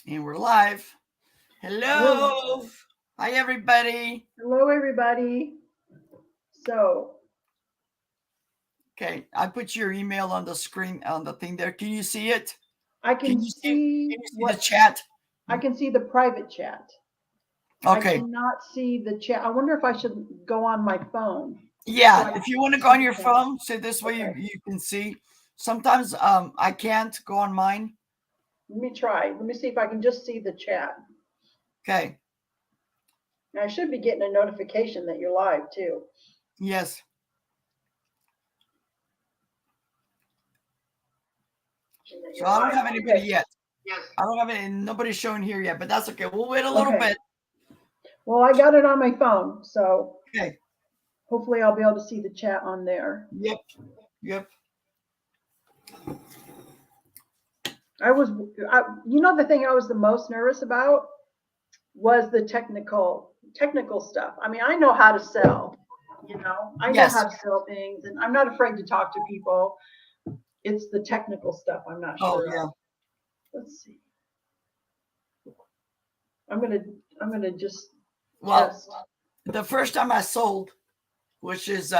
And we're live. We're Hello. Hi, everybody. hello, everybody. So Okay, I put your email on the screen on the thing there. Can you see it? I Can can you see? see Can you see the what chat? I can see the private chat. I Okay. cannot see the chat. I wonder if I should go on my phone so Yeah. I can If you want to go see on the your chat. phone, so this way Okay, you can see. Sometimes I can't go on mine. let me try. Let me see if I can just see the chat. Okay. And I should be getting a notification that you're live too. Yes. That So you're I don't live. have anybody Okay. yet. I don't have any. Nobody's showing here yet, but that's okay. We'll wait a little Okay. bit. Well, I got it on my phone, so Okay. hopefully I'll be able to see the chat on there. Yep. Yep. I was, the thing I was the most nervous about was the technical stuff. I mean, I know how to sell, I know Yes. how to sell things and I'm not afraid to talk to people. It's the technical stuff I'm not Oh sure of. yeah. Let's see. I'm going to I'm going to just Well, test. the first time I sold, which is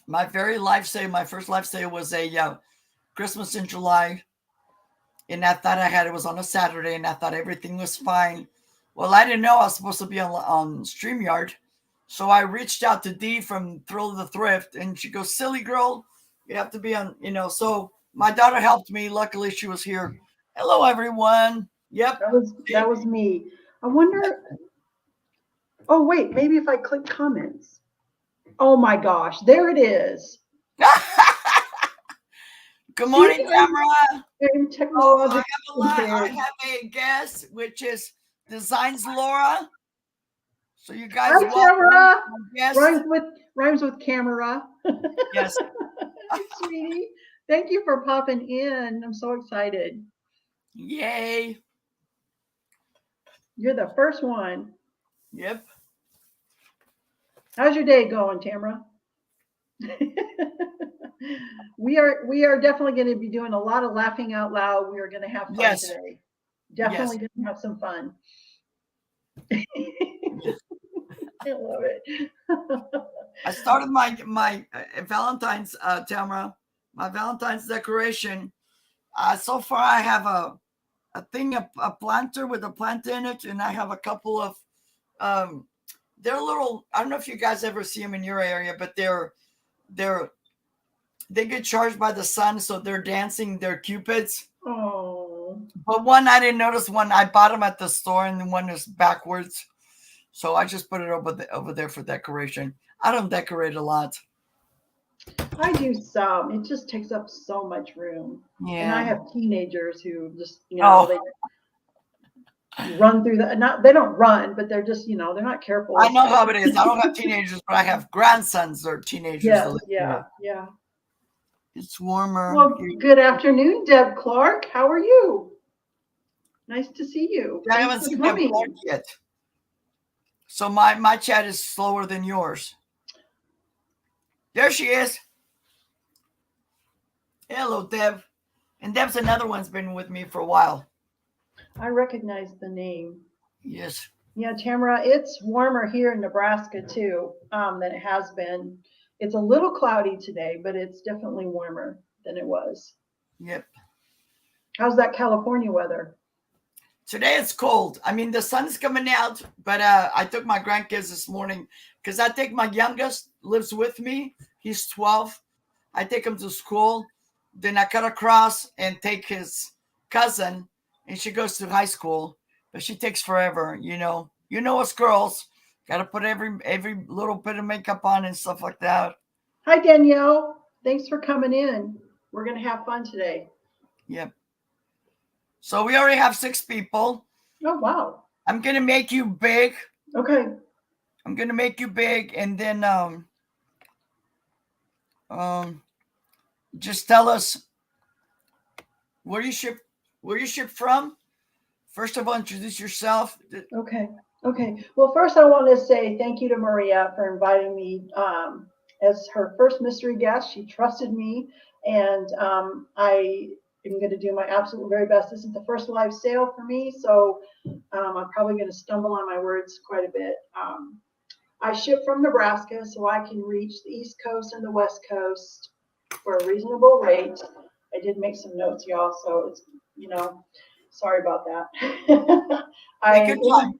my very life sale, my first life sale was a Christmas in July, and I thought I had it was on a Saturday, and I thought everything was fine. Well, I didn't know I was supposed to be on StreamYard, so I reached out to Dee from Thrill of the Thrift, and she goes, "Silly girl, you have to be on." So my daughter helped me. Luckily, she was here. Hello, everyone. Yep. That was me. I wonder. Oh wait, maybe if I click comments. Oh my gosh, there it is. Good See, morning, Tamara. I'm Oh, I technologically have a lot. I impaired. have a guest, which is Designs Laura. So you Hi, guys welcome Tamara. our guest. Rhymes with camera. Yes. Hi, sweetie. Thank you for popping in. I'm so excited. Yay. You're the first one. Yep. How's your day going, Tamara? We are definitely going to be doing a lot of laughing out loud. We are going to have fun Yes. today. Yes. Definitely going to have some fun. I love it. I started my Valentine's Tamara, my Valentine's decoration. So far I have a planter with a plant in it, and I have a couple of um they're little. I don't know if you guys ever see them in your area, but they're they get charged by the sun, so they're dancing. They're cupids. Oh, But one I didn't notice. One I bought them at the store, and the one is backwards. So I just put it over there for decoration. I don't decorate a lot. I do some. It just takes up so much room. And I Yeah. have teenagers who just, Oh, they run through the not they don't run, but they're just, they're not careful, I know how especially. it is. I don't have teenagers, but I have grandsons that are teenagers that Yes, live yeah, here. yeah. It's warmer Well, here. good afternoon, Deb Clark. How are you? Nice to see you. I Thanks haven't for seen Deb Clark coming. yet. So my chat is slower than yours. There she is. Hello, Deb. And Deb's another one's been with me for a while. I recognize the name. Yes. Yeah, Tamara, it's warmer here in Nebraska too, than it has been. It's a little cloudy today, but it's definitely warmer than it was. Yep. How's that California weather? Today it's cold. I mean, the sun's coming out, but I took my grandkids this morning because I think my youngest lives with me. He's 12. I take him to school. Then I cut across and take his cousin, and she goes to high school, but she takes forever. You know us girls. Got to put every little bit of makeup on and stuff like that. Hi, Danielle. Thanks for coming in. We're going to have fun today. Yep. So we already have 6 people. Oh, wow. I'm gonna make you big. Okay. I'm gonna make you big, and then um, just tell us where you ship where you ship from. First of all, introduce yourself. Okay. Okay. Well, first, I want to say thank you to Maria for inviting me as her first mystery guest. She trusted me, and I I'm going to do my absolute very best. This is the first live sale for me, so I'm probably going to stumble on my words quite a bit. I ship from Nebraska, so I can reach the East Coast and the West Coast for a reasonable rate. I did make some notes, y'all, so it's, sorry about that. Take your time.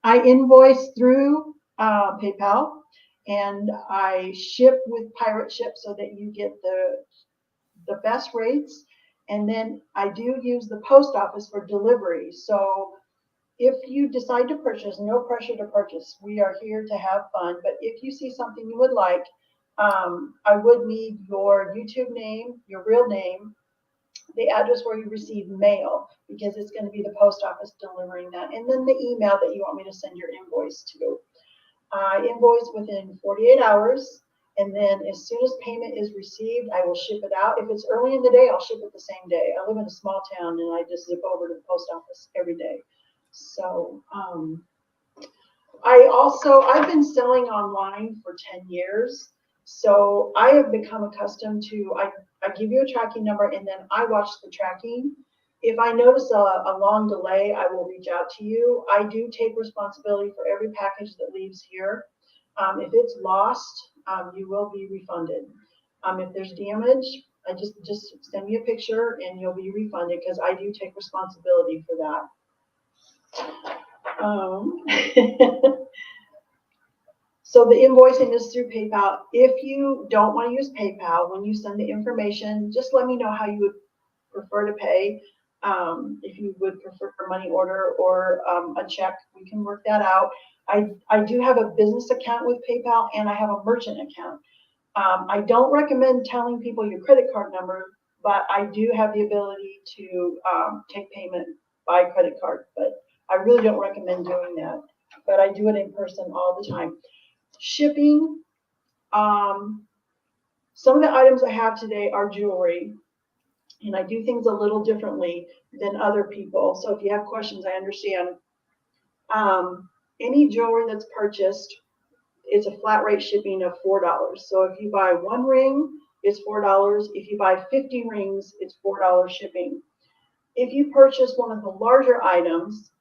I invoice through PayPal, and I ship with Pirate Ship so that you get the best rates. And then I do use the post office for delivery. So if you decide to purchase, no pressure to purchase. We are here to have fun. But if you see something you would like, I would need your YouTube name, your real name, the address where you receive mail, because it's going to be the post office delivering that, and then the email that you want me to send your invoice to. I invoice within 48 hours. And then as soon as payment is received, I will ship it out. If it's early in the day, I'll ship it the same day. I live in a small town and I just zip over to the post office every day. So I've been selling online for 10 years. So I have become accustomed to, I give you a tracking number and then I watch the tracking. If I notice a long delay, I will reach out to you. I do take responsibility for every package that leaves here. If it's lost, you will be refunded. If there's damage, I just send me a picture and you'll be refunded, because I do take responsibility for that. So the invoicing is through PayPal. If you don't want to use PayPal, when you send the information, just let me know how you would prefer to pay. If you would prefer a money order or a check, we can work that out. I do have a business account with PayPal and I have a merchant account. I don't recommend telling people your credit card number, but I do have the ability to take payment by credit card, but I really don't recommend doing that. But I do it in person all the time. Shipping, some of the items I have today are jewelry, and I do things a little differently than other people. So if you have questions, I understand. Any jewelry that's purchased, it's a flat rate shipping of $4. So if you buy one ring, it's $4. If you buy 50 rings, it's $4 shipping. If you purchase one of the larger items,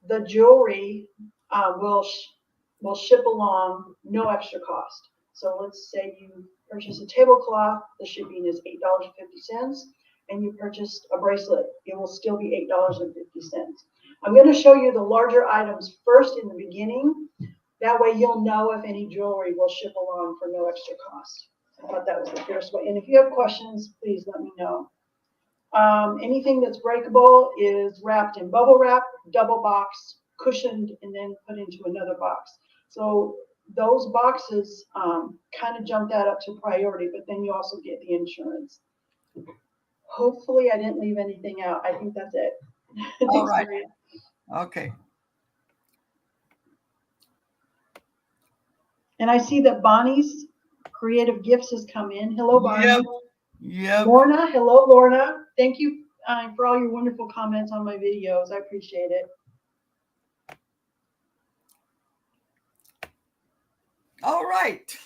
the jewelry will ship along, no extra cost. So let's say you purchase a tablecloth, the shipping is $8.50, and you purchased a bracelet, it will still be $8.50. I'm going to show you the larger items first in the beginning. That way you'll know if any jewelry will ship along for no extra cost. I thought that was the fairest way. And if you have questions, please let me know. Anything that's breakable is wrapped in bubble wrap, double box, cushioned, and then put into another box. So those boxes kind of jump that up to priority, but then you also get the insurance. Hopefully I didn't leave anything out. I think that's it. All right. Okay. And I see that Bonnie's Creative Gifts has come in. Hello, Bonnie. Yep. Lorna, hello, Lorna. Thank you for all your wonderful comments on my videos. I appreciate it. All right.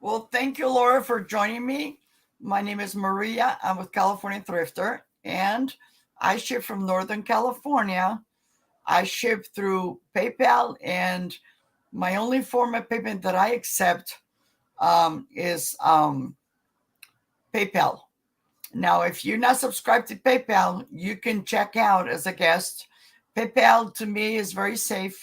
Well, thank you, Laura, for joining me. My name is Maria. I'm with California Thrifter, and I ship from Northern California. I ship through PayPal, and my only form of payment that I accept is PayPal. Now, if you're not subscribed to PayPal, you can check out as a guest. PayPal to me is very safe.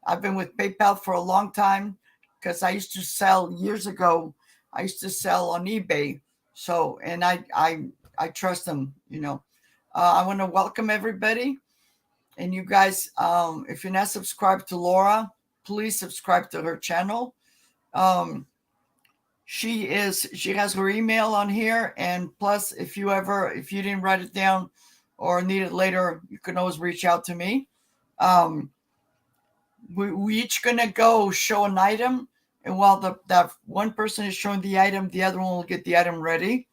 I've been with PayPal for a long time because I used to sell years ago. I used to sell on eBay. So, and I trust them, I want to welcome everybody. And you guys, if you're not subscribed to Laura, please subscribe to her channel. She has her email on here, and plus if you didn't write it down or need it later, you can always reach out to me. We each gonna go show an item, and while that one person is showing the item, the other one will get the item ready.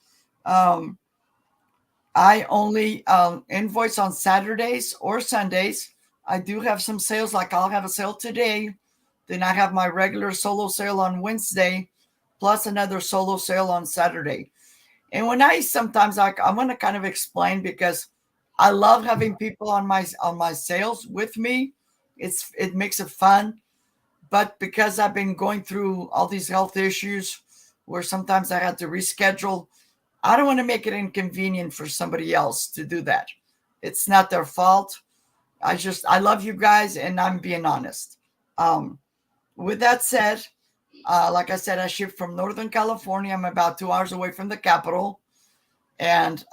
I only invoice on Saturdays or Sundays. I do have some sales, like I'll have a sale today, then I have my regular solo sale on Wednesday, plus another solo sale on Saturday. And when I sometimes I want to kind of explain because I love having people on my sales with me. It makes it fun. But because I've been going through all these health issues where sometimes I had to reschedule, I don't want to make it inconvenient for somebody else to do that. It's not their fault. I love you guys and I'm being honest. With that said, like I said, I ship from Northern California. I'm about 2 hours away from the capital. And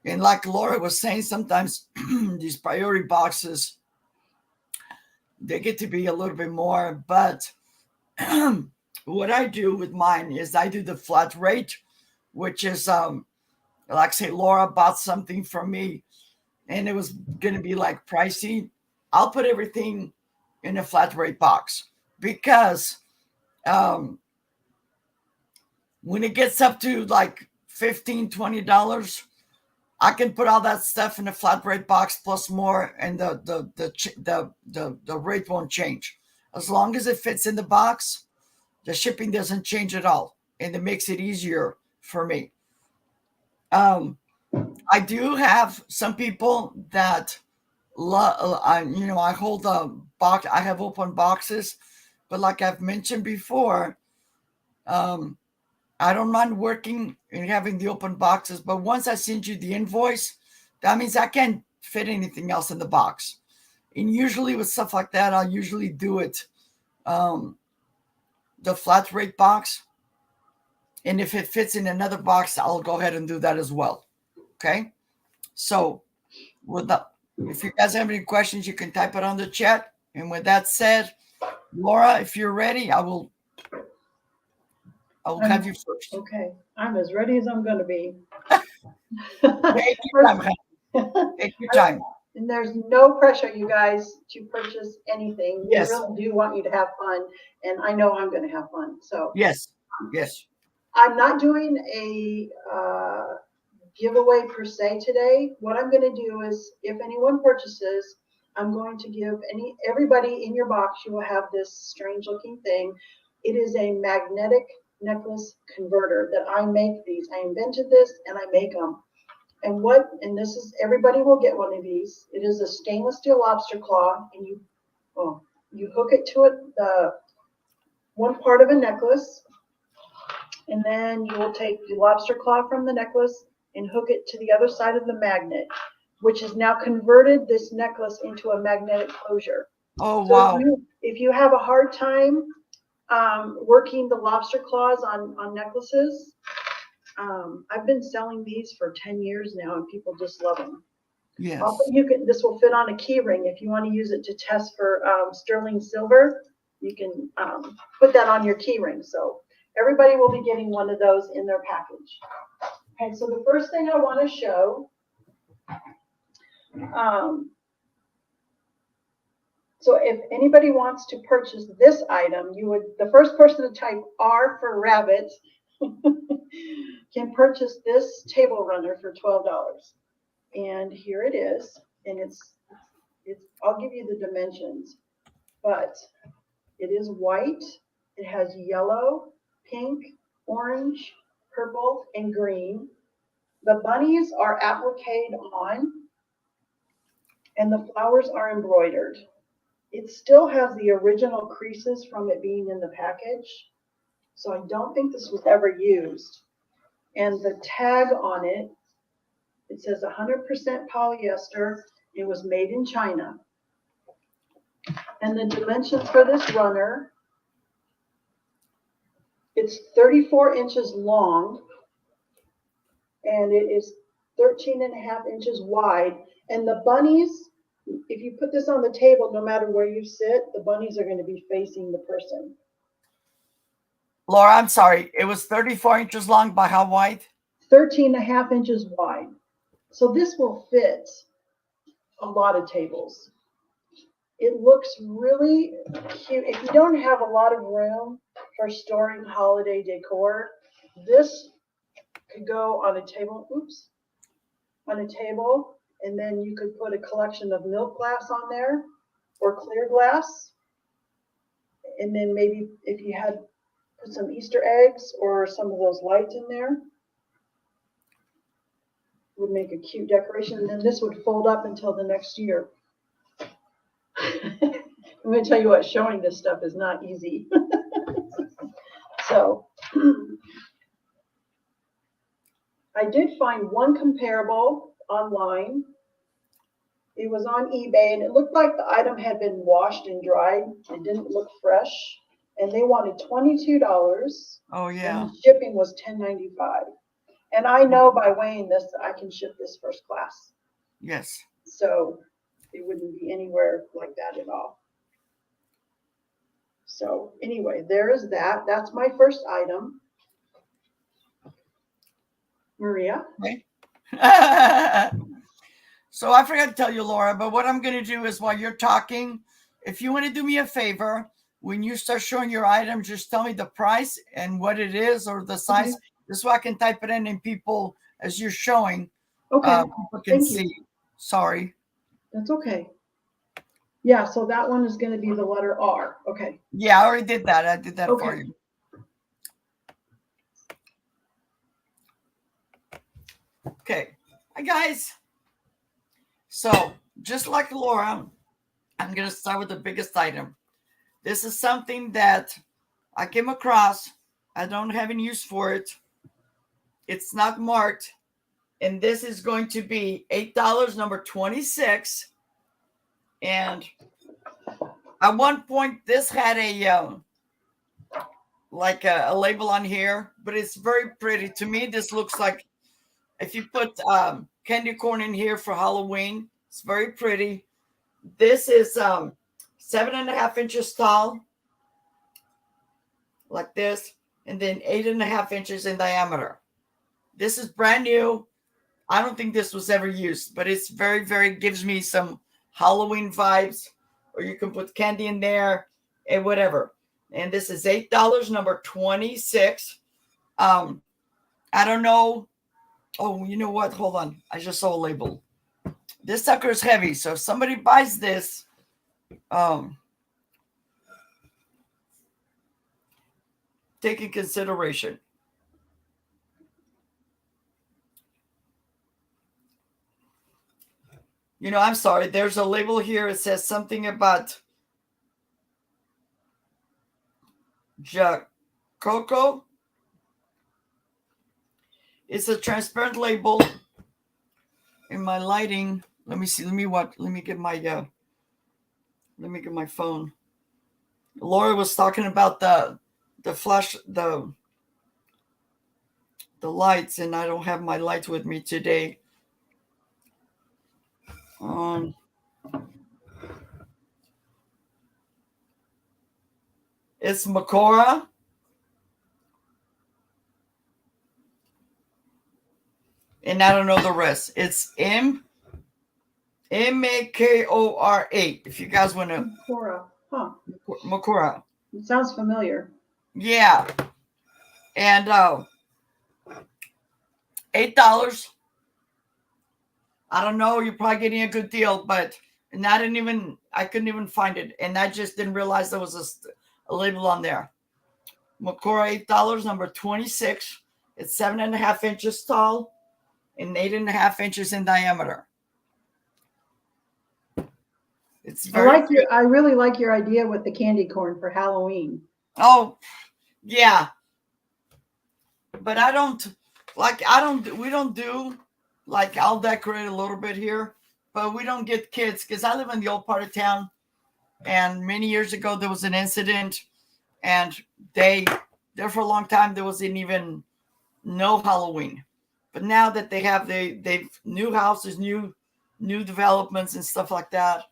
like Laura was saying, sometimes these priority boxes, they get to be a little bit more. But what I do with mine is I do the flat rate, which is like say Laura bought something from me and it was going to be like pricey. I'll put everything in a flat rate box because um, when it gets up to like $15-20, I can put all that stuff in a flat rate box plus more, and the rate won't change as long as it fits in the box. The shipping doesn't change at all, and it makes it easier for me. I do have some people that I hold a box. I have open boxes, but like I've mentioned before, I don't mind working and having the open boxes. But once I send you the invoice, that means I can't fit anything else in the box. And usually with stuff like that, I'll usually do it the flat rate box. And if it fits in another box, I'll go ahead and do that as well. Okay. So if you guys have any questions, you can type it on the chat. And with that said, Laura, if you're ready, I will have you first. Okay, I'm as ready as I'm going to be. Take your time. Take your time. And there's no pressure, you guys, to purchase anything. Yes. We really do want you to have fun, and I know I'm going to have fun. So yes. I'm not doing a giveaway per se today. What I'm going to do is, if anyone purchases, I'm going to give everybody in your box. You will have this strange looking thing. It is a magnetic necklace converter that I make these. I invented this and I make them. And this is, everybody will get one of these. It is a stainless steel lobster claw, and you hook it to the one part of a necklace, and then you will take the lobster claw from the necklace and hook it to the other side of the magnet, which has now converted this necklace into a magnetic closure. Oh, wow. So if you have a hard time working the lobster claws on necklaces, I've been selling these for 10 years now, and people just love them. Yes. Also, this will fit on a key ring. If you want to use it to test for sterling silver, you can put that on your key ring. So everybody will be getting one of those in their package. Okay, so the first thing I want to show, so if anybody wants to purchase this item, the first person to type R for rabbit can purchase this table runner for $12. And here it is. And I'll give you the dimensions, but it is white. It has yellow, pink, orange, purple, and green. The bunnies are appliqued on, and the flowers are embroidered. It still has the original creases from it being in the package. So I don't think this was ever used. And the tag on it, it says 100% polyester. It was made in China. And the dimensions for this runner, it's 34 inches long, and it is 13.5 inches wide. And the bunnies, if you put this on the table, no matter where you sit, the bunnies are going to be facing the person. Laura, I'm sorry. It was 34 inches long by how wide? 13.5 inches wide. So this will fit a lot of tables. It looks really cute. If you don't have a lot of room for storing holiday decor, this could go on a table. And then you could put a collection of milk glass on there or clear glass. And then maybe if you had put some Easter eggs or some of those lights in there, would make a cute decoration. And then this would fold up until the next year. I'm going to tell you what, showing this stuff is not easy. So I did find one comparable online. It was on eBay, and it looked like the item had been washed and dried. It didn't look fresh, and they wanted $22. Oh yeah. And the shipping was $10.95. And I know by weighing this, I can ship this first class. Yes. So it wouldn't be anywhere like that at all. So anyway, there is that. That's my first item. Maria? Okay. So I forgot to tell you, Laura, but what I'm going to do is while you're talking, if you want to do me a favor, when you start showing your item, just tell me the price and what it is or the size, just so I can type it in and people, as you're showing, Okay. people can Thank see. you. Sorry. That's okay. Yeah, so that one is going to be the letter R. Okay. Yeah, I already did that. I did that for Okay. you. Okay. Hi, guys. So, just like Laura, I'm going to start with the biggest item. This is something that I came across. I don't have any use for it. It's not marked. And this is going to be $8, number 26. And at one point, this had a like a label on here, but it's very pretty. To me, this looks like if you put candy corn in here for Halloween, it's very pretty. This is 7.5 inches tall, like this, and then 8.5 inches in diameter. This is brand new. I don't think this was ever used, but it's very, very, gives me some Halloween vibes, or you can put candy in there and whatever. And this is $8, number 26. I don't know. Oh, you know what? Hold on. I just saw a label. This sucker is heavy. So if somebody buys this, take in consideration. You know, I'm sorry. There's a label here. It says something about Jacoco. It's a transparent label. In my lighting, let me see. Let me get my phone. Laura was talking about the flash, the lights, and I don't have my lights with me today. It's Makora. And I don't know the rest. It's Makora. If you guys want to. Makora. Huh. Makora. It sounds familiar. Yeah. And $8. I don't know. You're probably getting a good deal, but I couldn't even find it. And I just didn't realize there was a label on there. Makora, $8, number 26. It's 7.5 inches tall and 8.5 inches in diameter. It's very. I really like your idea with the candy corn for Halloween. Oh, yeah. But we don't do, like, I'll decorate a little bit here, but we don't get kids, because I live in the old part of town, and many years ago there was an incident, and there for a long time there wasn't even no Halloween. But now that they've new houses, new developments and stuff like that.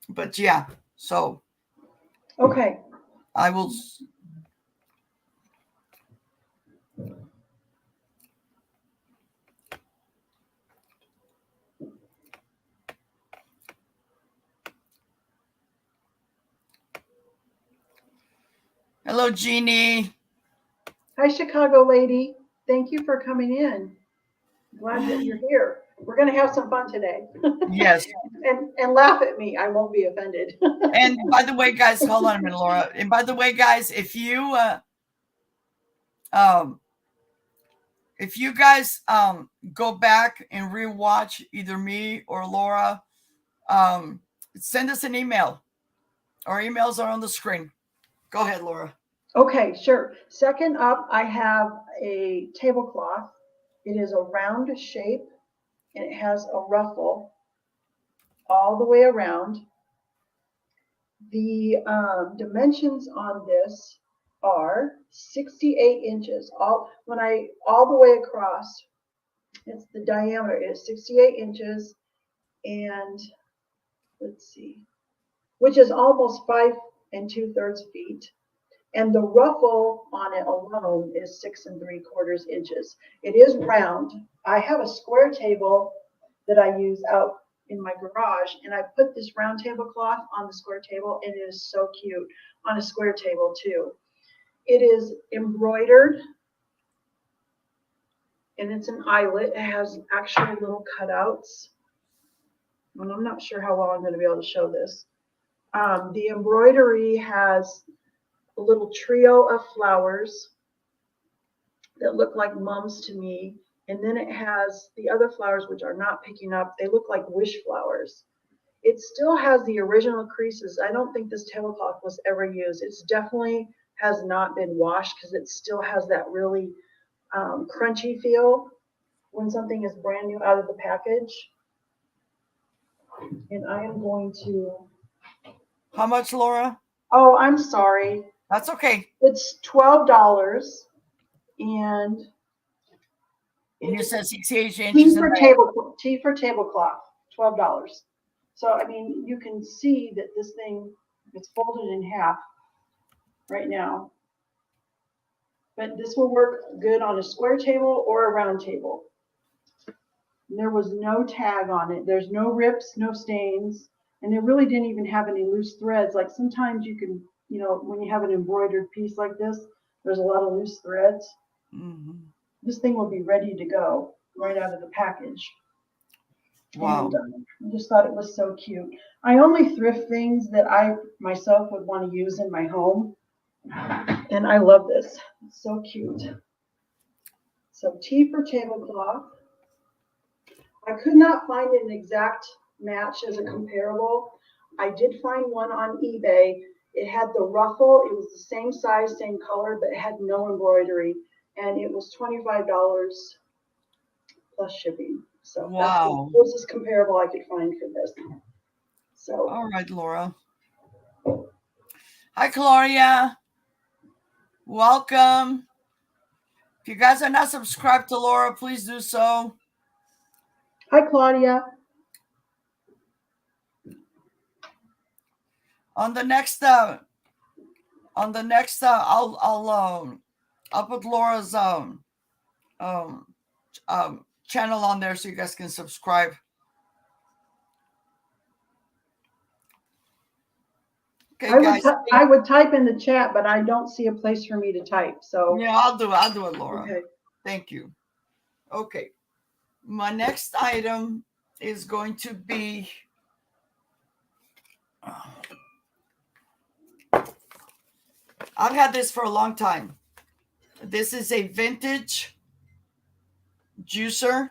But yeah, so okay. I will. Hello, Jeannie. Hi, Chicago lady. Thank you for coming in. Glad that you're here. We're going to have some fun today. Yes. and laugh at me. I won't be offended. And by the way, guys, hold on a minute, Laura. And by the way, guys, if if you guys go back and rewatch either me or Laura, send us an email. Our emails are on the screen. Go ahead, Laura. Okay, sure. Second up, I have a tablecloth. It is a round shape and it has a ruffle all the way around. The dimensions on this are 68 inches. All the way across, it's the diameter is 68 inches, and let's see, which is almost 5 2/3 feet. And the ruffle on it alone is 6 3/4 inches. It is round. I have a square table that I use out in my garage, and I put this round tablecloth on the square table, and it is so cute on a square table too. It is embroidered, and it's an eyelet. It has actually little cutouts. And I'm not sure how well I'm going to be able to show this. The embroidery has a little trio of flowers that look like mums to me. And then it has the other flowers, which are not picking up. They look like wish flowers. It still has the original creases. I don't think this tablecloth was ever used. It's definitely has not been washed because it still has that really crunchy feel when something is brand new out of the package. And I am going to... How much, Laura? Oh, I'm sorry. That's okay. It's $12, and you said 68 inches. T for tablecloth, $12. So I mean, you can see that this thing is folded in half right now. But this will work good on a square table or a round table. And there was no tag on it. There's no rips, no stains, and it really didn't even have any loose threads. Like sometimes you can, you know, when you have an embroidered piece like this, there's a lot of loose threads. Mm-hmm. This thing will be ready to go right out of the package. Wow. And, I just thought it was so cute. I only thrift things that I myself would want to use in my home. And I love this. It's so cute. So T for tablecloth. I could not find an exact match as a comparable. I did find one on eBay. It had the ruffle. It was the same size, same color, but it had no embroidery. And it was $25 plus shipping. So wow. That's the closest comparable I could find for this. So all right, Laura. Hi, Claudia. Welcome. If you guys are not subscribed to Laura, please do so. Hi, Claudia. On the next, I'll put Laura's channel on there so you guys can subscribe. Okay, guys. I would type in the chat, but I don't see a place for me to type. So yeah, I'll do it, Laura. Okay. Thank you. Okay. My next item is going to be I've had this for a long time. This is a vintage juicer.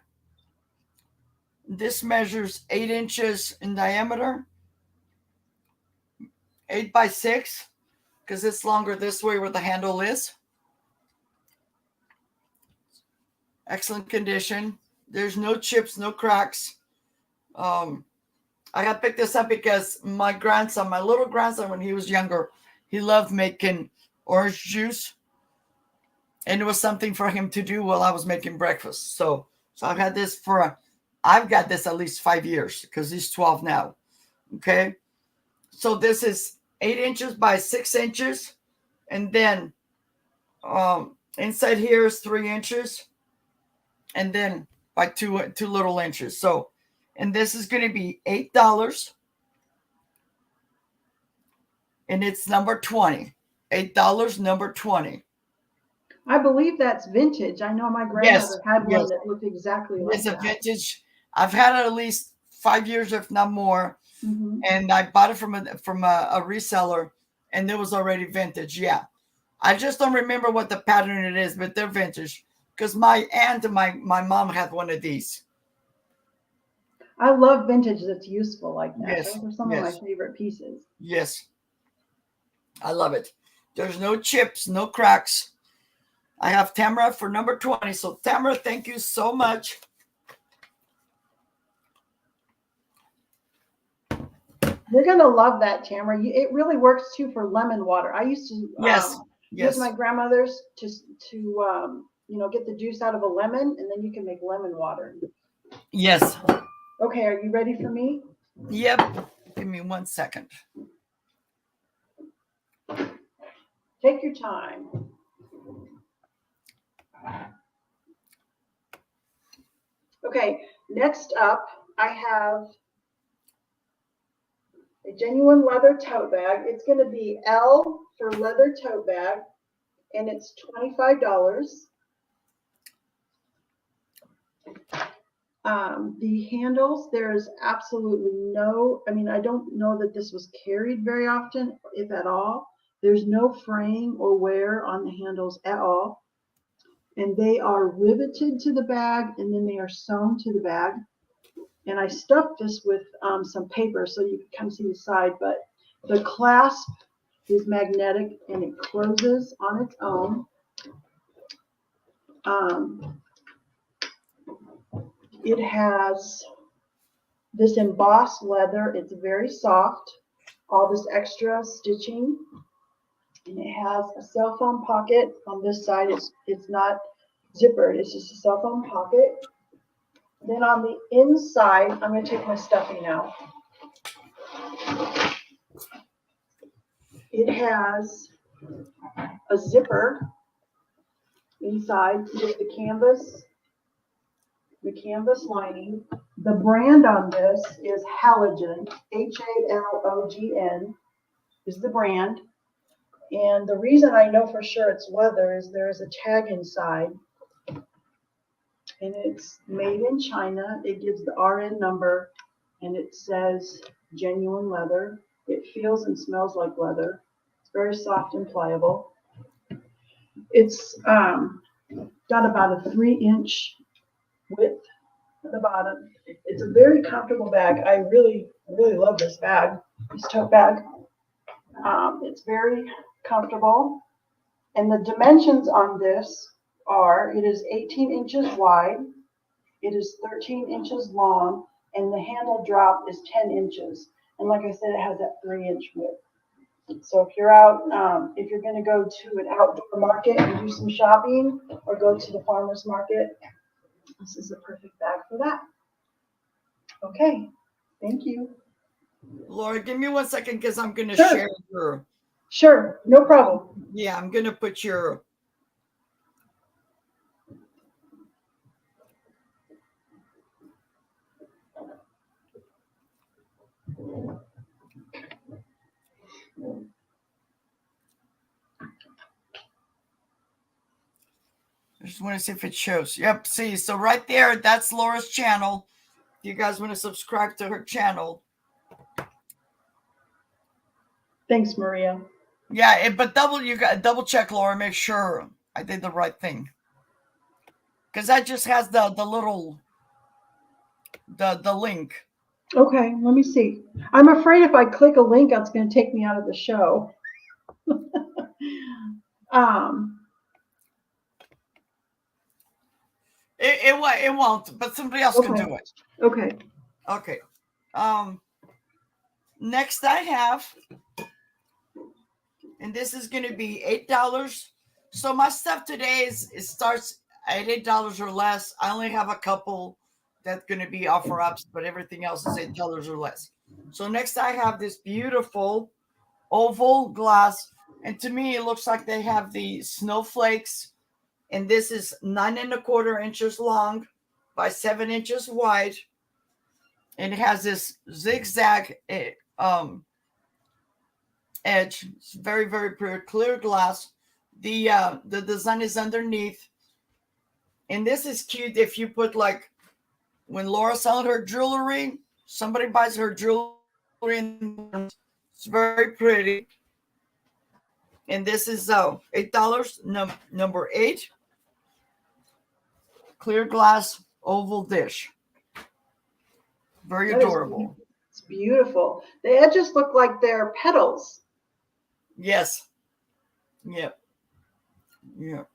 This measures 8 inches in diameter, 8 by 6, because it's longer this way where the handle is. Excellent condition. There's no chips, no cracks. I got picked this up because my little grandson, when he was younger, he loved making orange juice. And it was something for him to do while I was making breakfast. So I've got this at least 5 years because he's 12 now. Okay. So this is 8 inches by 6 inches. And then inside here is 3 inches. And then by two little inches. So, and this is going to be $8. And it's number 20. $8, number 20. I believe that's vintage. I know my grandmother had one that looked exactly like that. It's a vintage. I've had it at least 5 years, if not more. Mm-hmm. And I bought it from a reseller, and it was already vintage. Yeah. I just don't remember what the pattern it is, but they're vintage. because my aunt and my mom had one of these. I love vintage that's useful like that. Yes, Those are some of my yes. favorite pieces. Yes. I love it. There's no chips, no cracks. I have Tamara for number 20. So Tamara, thank you so much. You're gonna love that, Tamara. It really works too for lemon water. I used to Yes. use my grandmother's to get the juice out of a lemon, and then you can make lemon water. Yes. Okay, are you ready for me? Yep. Give me 1 second. Take your time. Okay, next up, I have a genuine leather tote bag. It's going to be L for leather tote bag, and it's $25. The handles, there's absolutely no, I don't know that this was carried very often, if at all. There's no fraying or wear on the handles at all. And they are riveted to the bag, and then they are sewn to the bag. And I stuffed this with some paper so you can come see the side, but the clasp is magnetic and it closes on its own. It has this embossed leather. It's very soft. All this extra stitching. And it has a cell phone pocket on this side. It's not zippered. It's just a cell phone pocket. Then on the inside, I'm going to take my stuffing out. It has a zipper inside with the canvas lining. The brand on this is Halogen, Halogn is the brand. And the reason I know for sure it's leather is there is a tag inside. And it's made in China. It gives the RN number and it says genuine leather. It feels and smells like leather. It's very soft and pliable. It's got about a 3-inch width at the bottom. It's a very comfortable bag. I really, really love this bag, this tote bag. It's very comfortable. And the dimensions on this are, it is 18 inches wide, it is 13 inches long, and the handle drop is 10 inches. And like I said, it has that 3-inch width. So if you're out, if you're going to go to an outdoor market and do some shopping or go to the farmer's market, this is a perfect bag for that. Okay, thank you. Laura, give me 1 second because I'm going to Sure. share your. Sure, no problem. Yeah, I'm going to put your. I just want to see if it shows. Yep, see, so right there, that's Laura's channel. If you guys want to subscribe to her channel. Thanks, Maria. Yeah, but you got double check, Laura, make sure I did the right thing. Because that just has the little the link. Okay, let me see. I'm afraid if I click a link, it's going to take me out of the show. It won't, but somebody else can do it. Okay. Okay. Next I have, and this is going to be $8. So my stuff today it starts at $8 or less. I only have a couple that's going to be offer ups, but everything else is $8 or less. So next I have this beautiful oval glass, and to me it looks like they have the snowflakes, and this is 9 1/4 inches long by 7 inches wide, and it has this zigzag edge. It's very, very pretty, clear glass. The design is underneath, and this is cute if you put, like, when Laura selling her jewelry, somebody buys her jewelry, and it's very pretty. And this is $8, number 8. clear glass oval dish. Very That is adorable. It's beautiful. The edges look like they're petals. Yes. Yep. Yep.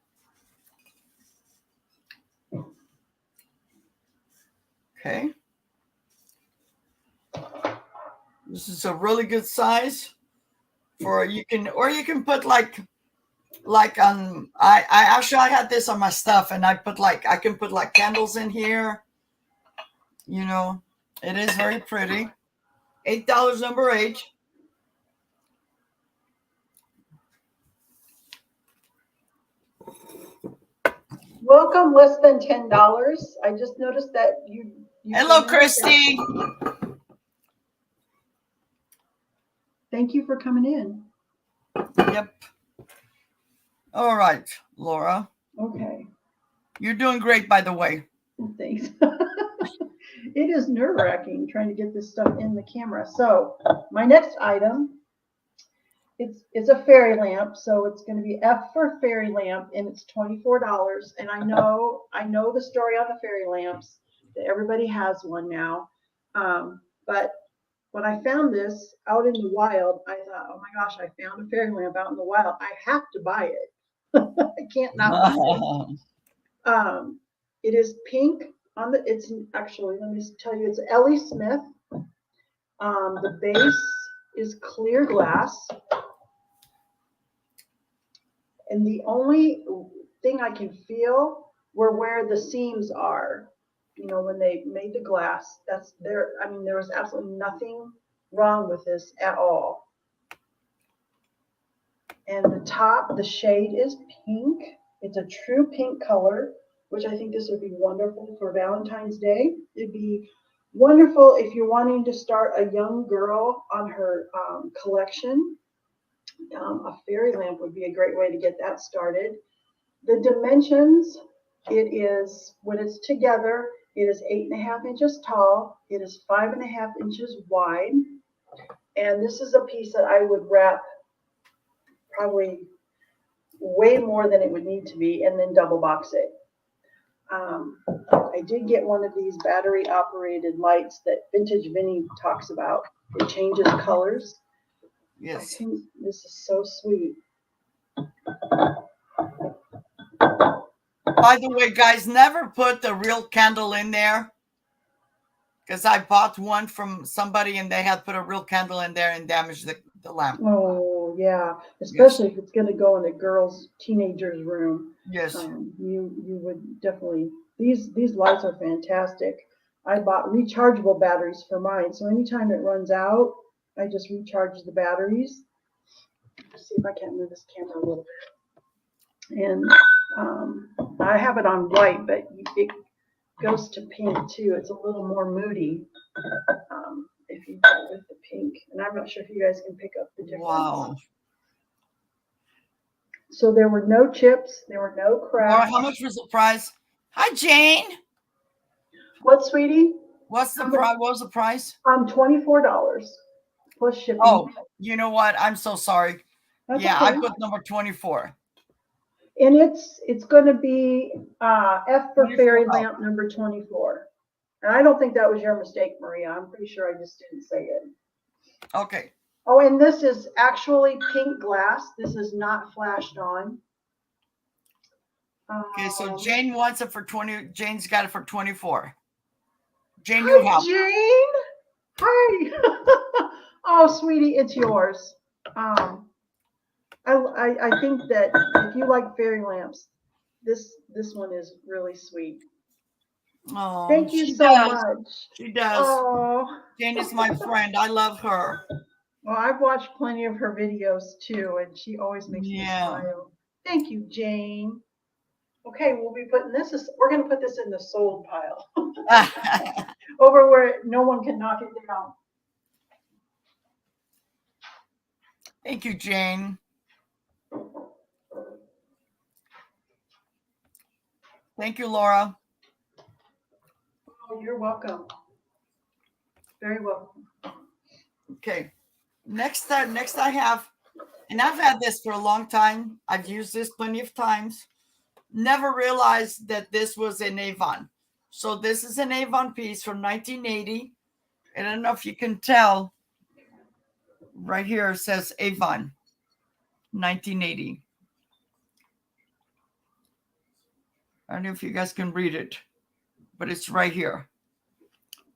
Okay. This is a really good size for you can put like on I actually I had this on my stuff and I can put like candles in here. You know, it is very pretty. $8 number 8. Welcome, less than $10. I just noticed that you Hello, Christy. Thank you for coming in. Yep. All right, Laura. Okay. You're doing great, by the way. Thanks. It is nerve-wracking trying to get this stuff in the camera. So my next item, it's a fairy lamp. So it's going to be F for fairy lamp, and it's $24. And I know the story on the fairy lamps, that everybody has one now. But when I found this out in the wild, I thought, oh my gosh, I found a fairy lamp out in the wild. I have to buy it. I can't not buy it. It is pink on the, it's actually, let me tell you, it's Ellie Smith. The base is clear glass. And the only thing I can feel were where the seams are. You know, when they made the glass, that's there. I mean, there was absolutely nothing wrong with this at all. And the top, the shade is pink. It's a true pink color, which I think this would be wonderful for Valentine's Day. It'd be wonderful if you're wanting to start a young girl on her collection. A fairy lamp would be a great way to get that started. The dimensions, it is, when it's together, it is 8.5 inches tall. It is 5.5 inches wide. And this is a piece that I would wrap probably way more than it would need to be and then double box it. I did get one of these battery operated lights that Vintage Vinny talks about. It changes colors. Yes. I think this is so sweet. By the way, guys, never put the real candle in there, because I bought one from somebody and they had put a real candle in there and damaged the lamp. Oh yeah, especially if it's going to go in a girl's teenager's room. Yes. You would definitely. These lights are fantastic. I bought rechargeable batteries for mine, so anytime it runs out, I just recharge the batteries. Let's see if I can't move this camera a little bit. And I have it on white, but it goes to pink too. It's a little more moody if you go with the pink. And I'm not sure if you guys can pick up the difference. Wow. So there were no chips. There were no cracks. Laura, how much was the price? Hi, Jane. What, sweetie? What's the price? What was the price? $24 plus shipping. Oh, you know what? I'm so sorry. That's yeah, okay. I put number 24. And it's going to be F for fairy lamp number 24. And I don't think that was your mistake, Maria. I'm pretty sure I just didn't say it. Okay. Oh, and this is actually pink glass. This is not flashed on. Okay, so Jane wants it for 20. Jane's got it for 24. Jane, hi, you help. Jane. Hi. Oh, sweetie, it's yours. I think that if you like fairy lamps, this one is really sweet. Oh, thank you so much. She does. Oh, Jane is my friend. I love her. Well, I've watched plenty of her videos too, and she always makes me smile. Thank you, Jane. Okay, we'll be putting this. We're going to put this in the sold pile, over where no one can knock it down. Thank you, Jane. Thank you, Laura. Oh, you're welcome. Very welcome. Okay. Next I have, and I've had this for a long time. I've used this plenty of times. never realized that this was an Avon. So this is an Avon piece from 1980. And I don't know if you can tell. Right here it says Avon 1980. I don't know if you guys can read it, but it's right here.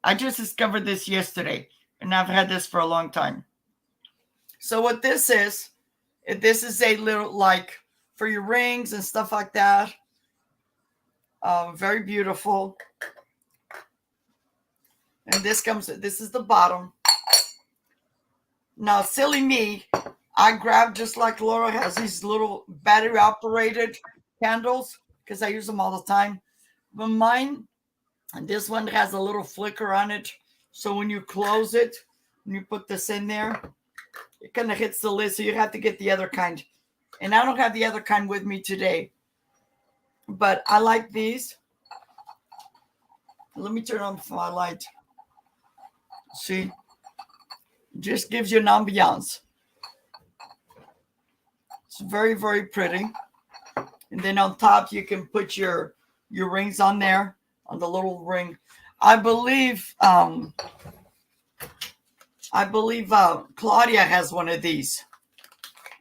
I just discovered this yesterday, and I've had this for a long time. So what this is a little like for your rings and stuff like that. Very beautiful. And this is the bottom. Now, silly me, I grabbed, just like Laura has, these little battery operated candles because I use them all the time. But mine, and this one has a little flicker on it. So when you close it, when you put this in there, it kind of hits the lid. So you have to get the other kind. And I don't have the other kind with me today. But I like these. Let me turn on my light. See? Just gives you an ambiance. It's very, very pretty. And then on top, you can put your rings on there, on the little ring. I believe Claudia has one of these.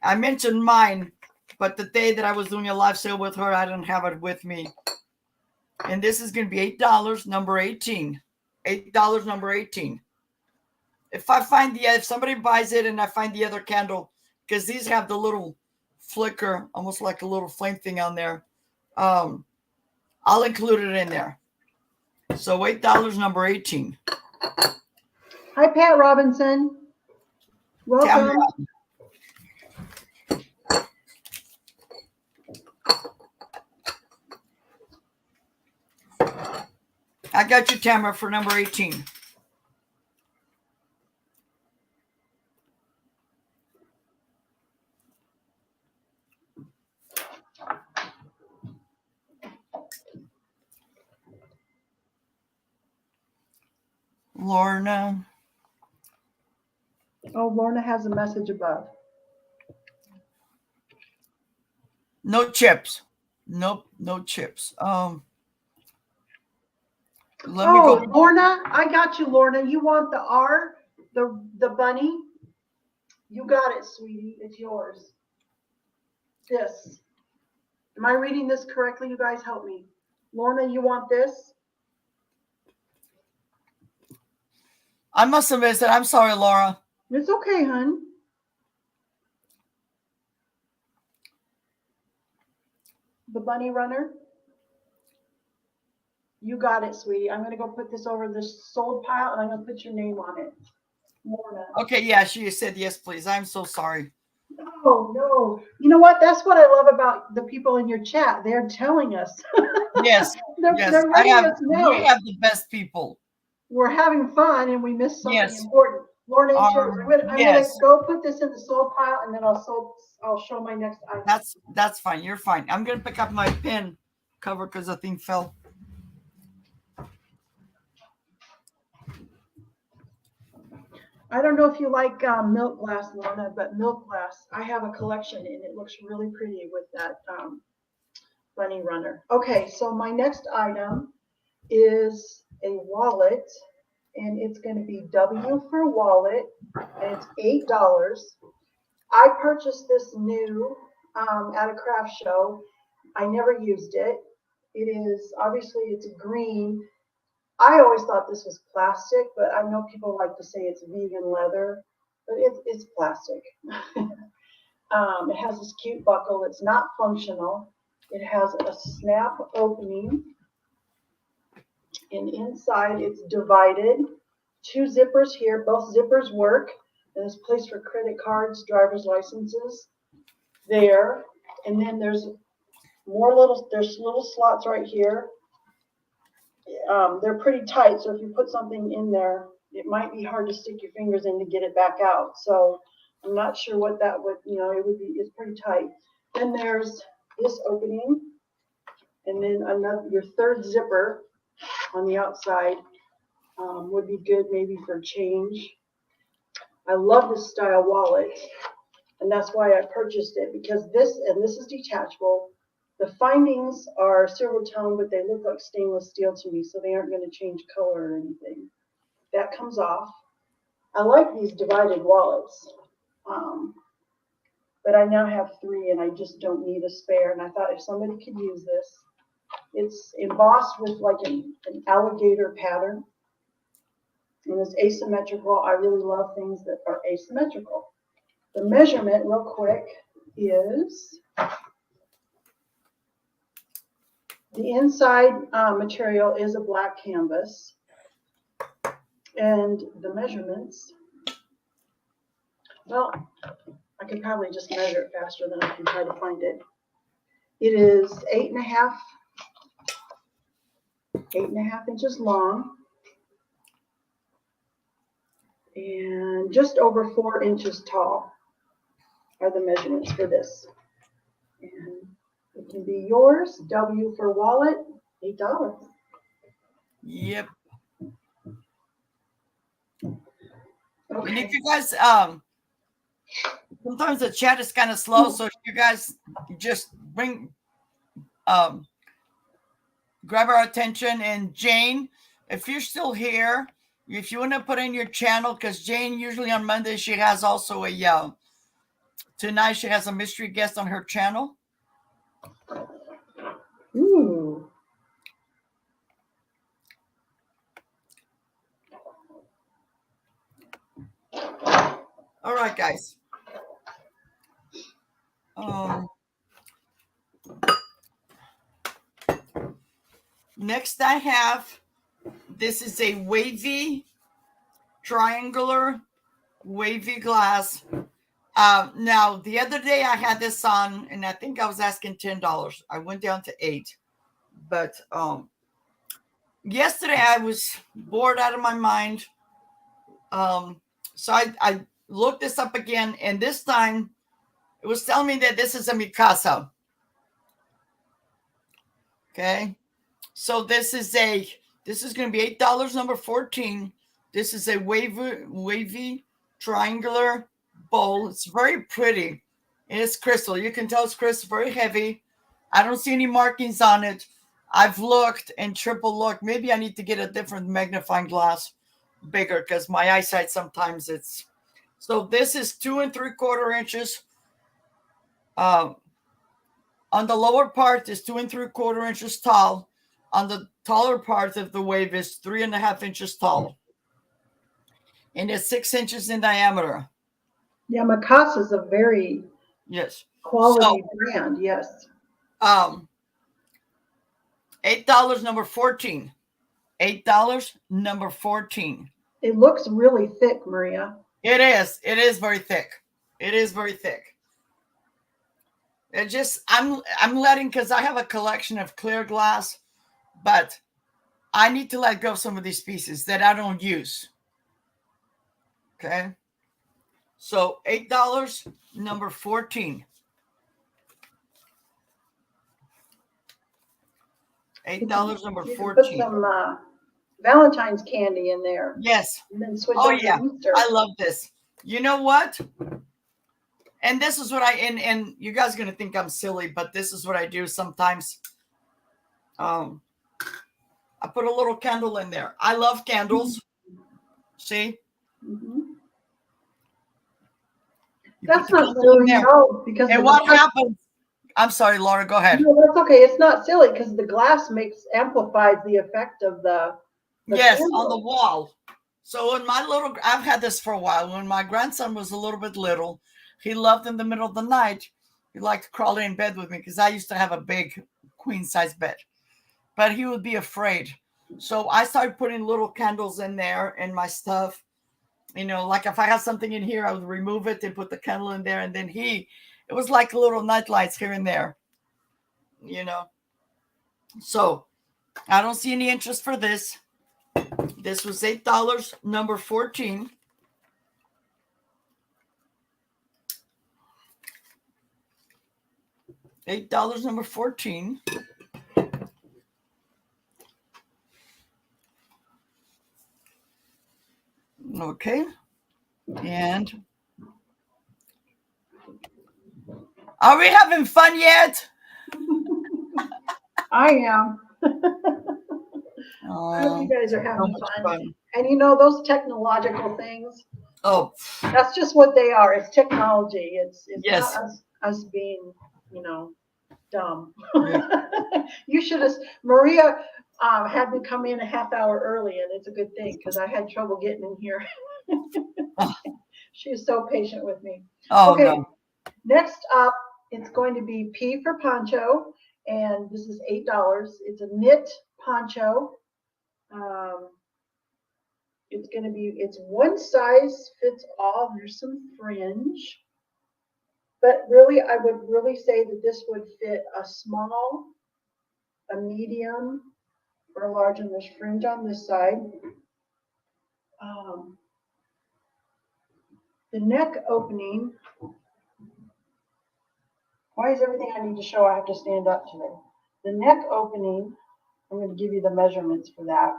I mentioned mine, but the day that I was doing a live sale with her, I didn't have it with me. And this is going to be $8, number 18. $8, number 18. If somebody buys it and I find the other candle, because these have the little flicker, almost like a little flame thing on there, I'll include it in there. So $8, number 18. Hi, Pat Robinson. Welcome. Tamara. I got you, Tamara, for number 18. Lorna. Oh, Lorna has a message above. No chips. Nope, no chips. Let me go. Lorna, I got you, Lorna. You want the R, the bunny? You got it, sweetie. It's yours. This. Am I reading this correctly? You guys help me. Lorna, you want this? I must have missed it. I'm sorry, Laura. It's okay, hon. The bunny runner. You got it, sweetie. I'm going to go put this over the sold pile, and I'm going to put your name on it. Lorna. Okay, yeah, she said yes, please. I'm so sorry. No. You know what? That's what I love about the people in your chat. They're telling us. Yes, they're letting us know. We have the best people. We're having fun, and we missed something Yes. important. Lorna, I'm going to go put this in the sold pile, and then I'll show my next item. That's fine. You're fine. I'm going to pick up my pen cover because the thing fell. I don't know if you like milk glass, Lorna, but milk glass, I have a collection and it looks really pretty with that bunny runner. Okay, so my next item is a wallet, and it's going to be W for wallet, and it's $8. I purchased this new at a craft show. I never used it. It is, obviously it's green. I always thought this was plastic, but I know people like to say it's vegan leather, but it's plastic. It has this cute buckle. It's not functional. It has a snap opening, and inside it's divided. 2 zippers here. Both zippers work. And there's a place for credit cards, driver's licenses there. And then there's little slots right here. They're pretty tight, so if you put something in there, it might be hard to stick your fingers in to get it back out. So I'm not sure what that would, it's pretty tight. Then there's this opening, and then your third zipper on the outside would be good maybe for change. I love this style wallet, and that's why I purchased it, because this is detachable. The findings are silver tone, but they look like stainless steel to me, so they aren't going to change color or anything. That comes off. I like these divided wallets, but I now have 3 and I just don't need a spare. And I thought if somebody could use this, it's embossed with like an alligator pattern. And it's asymmetrical. I really love things that are asymmetrical. The measurement, real quick, is the inside material is a black canvas. And the measurements, well, I could probably just measure it faster than I can try to find it. It is 8.5 inches long and just over 4 inches tall are the measurements for this. And it can be yours. W for wallet, $8. Yep. Okay. And if you guys, sometimes the chat is kind of slow, so if you guys just grab our attention. And Jane, if you're still here, if you want to put in your channel, because Jane usually on Monday she has also a tonight she has a mystery guest on her channel. Ooh. All right, guys. Next I have, this is a wavy, triangular, wavy glass. Now, the other day I had this on, and I think I was asking $10. I went down to $8. But yesterday I was bored out of my mind. So I looked this up again, and this time it was telling me that this is a Mikasa. Okay. So this is going to be $8, number 14. This is a wavy triangular bowl. It's very pretty. And it's crystal. You can tell it's crystal, very heavy. I don't see any markings on it. I've looked and triple looked. Maybe I need to get a different magnifying glass, bigger, because my eyesight sometimes it's. So this is 2 3/4 inches. On the lower part is 2 3/4 inches tall. On the taller part of the wave is 3.5 inches tall. And it's 6 inches in diameter. Yeah, Mikasa is a very quality brand. Yes. $8, number 14. $8, number 14. It looks really thick, Maria. It is. It is very thick. It is very thick. It just, I'm letting, because I have a collection of clear glass, but I need to let go of some of these pieces that I don't use. Okay. So $8, number 14. $8, number 14. Put some Valentine's candy in there. Yes. And then switch Oh over yeah. to Easter. I love this. You know what? And this is what and you guys are gonna think I'm silly, but this is what I do sometimes. I put a little candle in there. I love candles. See? Mm-hmm. That's not silly, no, because and what happens? I'm sorry, Laura, go ahead. No, that's okay. It's not silly because the glass amplifies the effect of the yes, candle. on the wall. So when I've had this for a while. When my grandson was a little bit little, he loved in the middle of the night. He liked to crawl in bed with me because I used to have a big queen size bed, but he would be afraid. So I started putting little candles in there and my stuff. You know, like if I had something in here, I would remove it and put the candle in there. And then it was like little night lights here and there, you know. So I don't see any interest for this. This was $8, number 14. $8, number 14. Okay. And are we having fun yet? I am. I hope you Oh, guys are so having much fun. fun. And you know, those technological things, Oh, that's just what they are. It's technology. It's not yes. us being, dumb. Yeah. You should have, Maria had me come in a half hour early, and it's a good thing because I had trouble getting in here. Oh, She is so patient with me. oh Okay, no. next up, it's going to be P for poncho, and this is $8. It's a knit poncho. Um, it's one size fits all. There's some fringe, but really, I would really say that this would fit a small, a medium, or a large, and there's fringe on this side. Um, the neck opening. Why is everything I need to show I have to stand up today? The neck opening. I'm going to give you the measurements for that.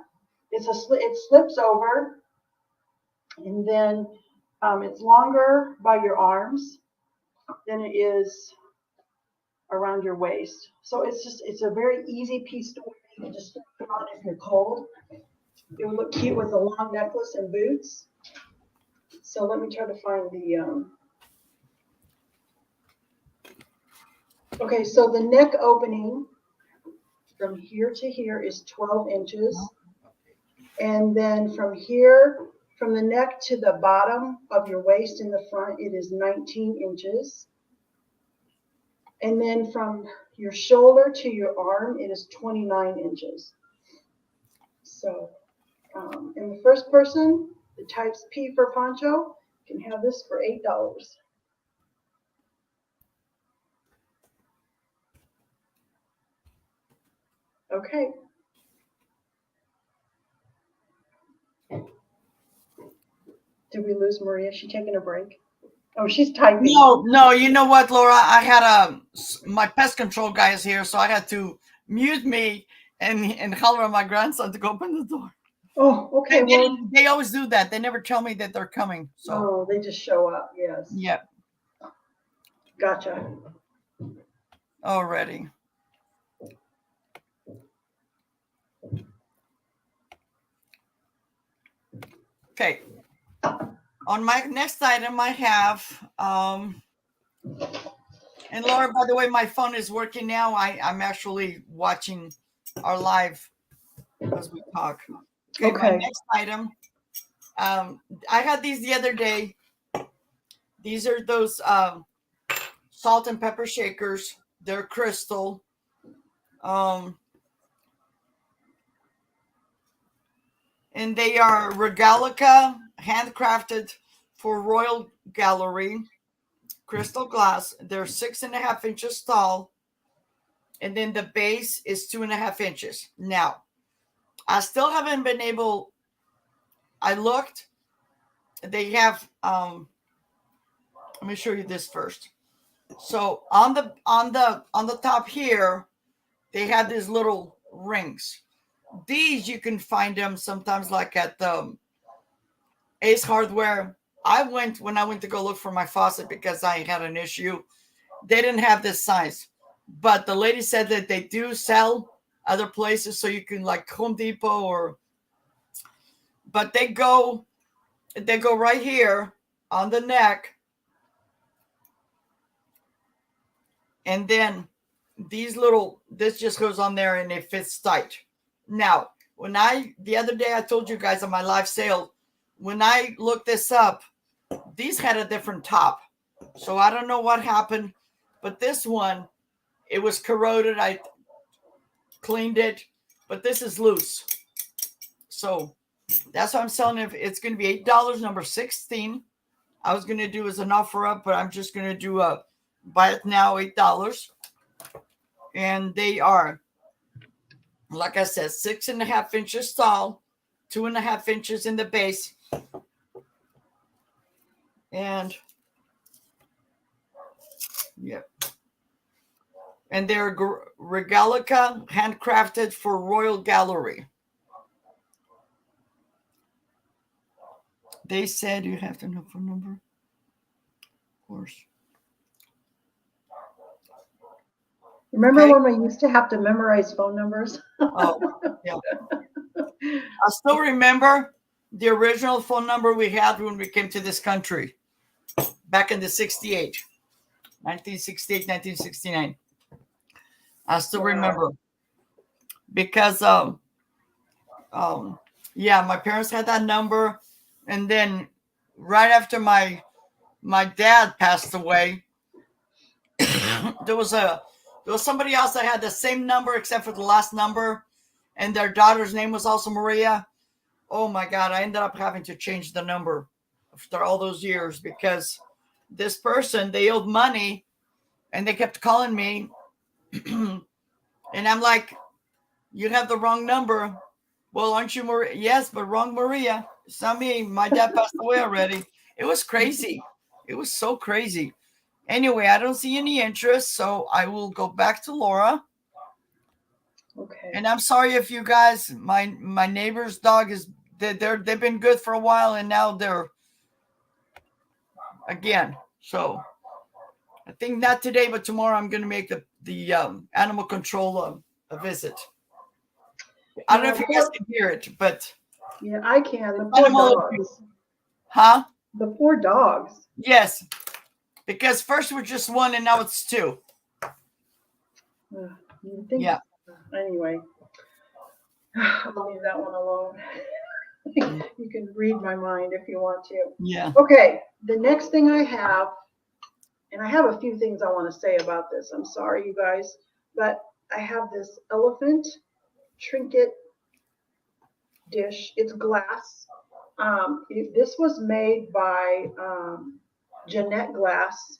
It slips over, and then it's longer by your arms than it is around your waist. So it's a very easy piece to wear. You can just put it on if you're cold. It would look cute with a long necklace and boots. So let me try to find the. Okay, so the neck opening from here to here is 12 inches. And then from here, from the neck to the bottom of your waist in the front, it is 19 inches. And then from your shoulder to your arm, it is 29 inches. So, and the first person that types P for poncho can have this for $8. Okay. Did we lose Maria? Is she taking a break? Oh, she's typing. No, no. You know what, Laura? I had my pest control guy is here, so I had to mute me and holler at my grandson to go open the door. Oh, okay. Well, They always do that. They never tell me that they're coming. So oh, they just show up. Yes. yeah, Gotcha. already. Okay. On my next item, I have and Laura, by the way, my phone is working now. I'm actually watching our live as we talk. Okay, my Okay. next item. I had these the other day. These are those salt and pepper shakers. They're crystal. And they are Regalica, handcrafted for Royal Gallery, crystal glass. They're 6.5 inches tall, and then the base is 2.5 inches. Now, I still haven't been able. I looked. They have. Let me show you this first. So on the top here, they have these little rings. These you can find them sometimes like at the Ace Hardware. When I went to go look for my faucet because I had an issue. They didn't have this size, but the lady said that they do sell other places, so you can like Home Depot or. But they go right here on the neck, and then this just goes on there and it fits tight. Now, the other day I told you guys on my live sale, when I looked this up, these had a different top. So I don't know what happened, but this one, it was corroded. I cleaned it, but this is loose. So that's what I'm selling it. It's going to be $8, number 16. I was going to do as an offer up, but I'm just going to do a buy it now, $8. And they are, like I said, 6.5 inches tall, 2.5 inches in the base. And yeah. And they're Regalica, handcrafted for Royal Gallery. They said you have to know phone number. Of course. Remember Okay. when we used to have to memorize phone numbers? Oh, yeah. I still remember the original phone number we had when we came to this country back in the 1968, 1969. I still Wow. remember because, yeah, my parents had that number. And then right after my dad passed away, there was somebody else that had the same number except for the last number, and their daughter's name was also Maria. Oh my God, I ended up having to change the number after all those years because this person, they owed money and they kept calling me. And I'm like, you have the wrong number. Well, aren't you Maria? Yes, but wrong Maria. It's not me. My dad passed away already. It was crazy. It was so crazy. Anyway, I don't see any interest, so I will go back to Laura. Okay. And I'm sorry if you guys, my neighbor's dog is they've been good for a while, and now they're again. So I think not today, but tomorrow I'm going to make the animal control a visit. I don't know if you guys can hear it, but yeah, I can. The poor dogs. Huh? The poor dogs. Yes, because first it was just one, and now it's two. Yeah. Anyway, I'll leave that one alone. You can read my mind if you want to. Yeah. Okay, the next thing I have, and I have a few things I want to say about this. I'm sorry, you guys, but I have this elephant trinket dish. It's glass. This was made by Jeanette Glass,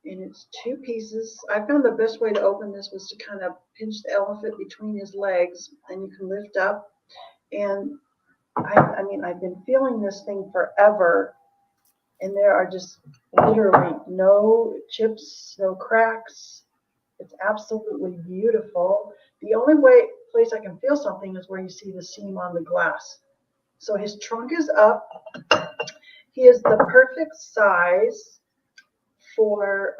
and it's 2 pieces. I found the best way to open this was to kind of pinch the elephant between his legs, and you can lift up. And I mean, I've been feeling this thing forever, and there are just literally no chips, no cracks. It's absolutely beautiful. The only place I can feel something is where you see the seam on the glass. So his trunk is up. He is the perfect size for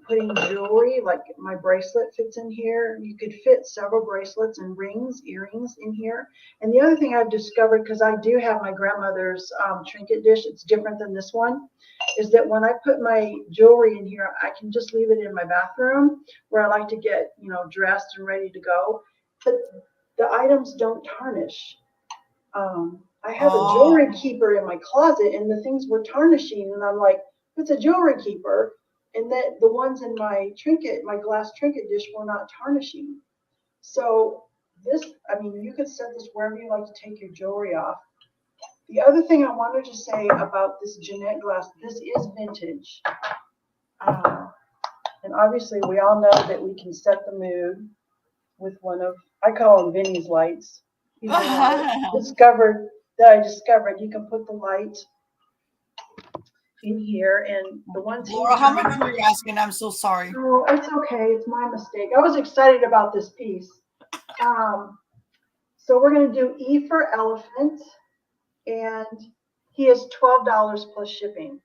putting jewelry, like my bracelet fits in here. You could fit several bracelets and rings, earrings in here. And the other thing I've discovered, because I do have my grandmother's trinket dish, it's different than this one, is that when I put my jewelry in here, I can just leave it in my bathroom where I like to get, dressed and ready to go. But the items don't tarnish. I have a jewelry keeper in my closet, and the things were tarnishing, and I'm like, it's a jewelry keeper, and that the ones in my glass trinket dish were not tarnishing. So this, I mean, you could set this wherever you like to take your jewelry off. The other thing I wanted to say about this Jeanette Glass, this is vintage. And obviously we all know that we can set the mood with one of, I call them Vinny's lights. He's the one I discovered. You can put the light in here, and the ones. Laura, how much were you asking? I'm so sorry. Oh, it's okay. It's my mistake. I was excited about this piece. So we're going to do E for elephant, and he is $12 plus shipping.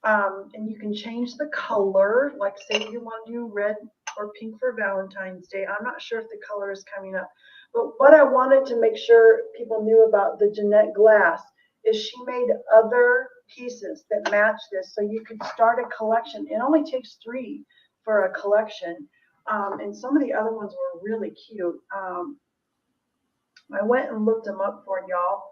And you can change the color, like say you want to do red or pink for Valentine's Day. I'm not sure if the color is coming up, but what I wanted to make sure people knew about the Jeanette Glass is she made other pieces that match this, so you could start a collection. It only takes 3 for a collection, and some of the other ones were really cute. I went and looked them up for y'all.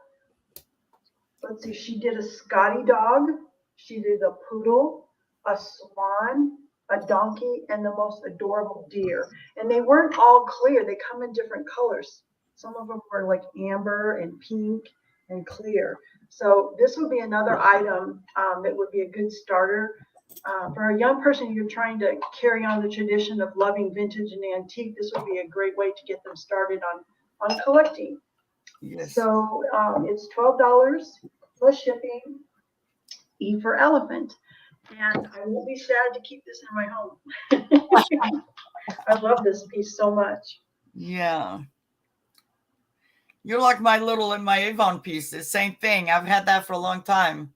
Let's see, she did a Scotty dog, she did a poodle, a swan, a donkey, and the most adorable deer. And they weren't all clear. They come in different colors. Some of them were like amber and pink and clear. So this would be another item that would be a good starter. For a young person, you're trying to carry on the tradition of loving vintage and antique, this would be a great way to get them started on collecting. Yes. So it's $12 plus shipping, E for elephant. And I won't be sad to keep this in my home. I love this piece so much. Yeah. You're like my Avon piece. The same thing. I've had that for a long time.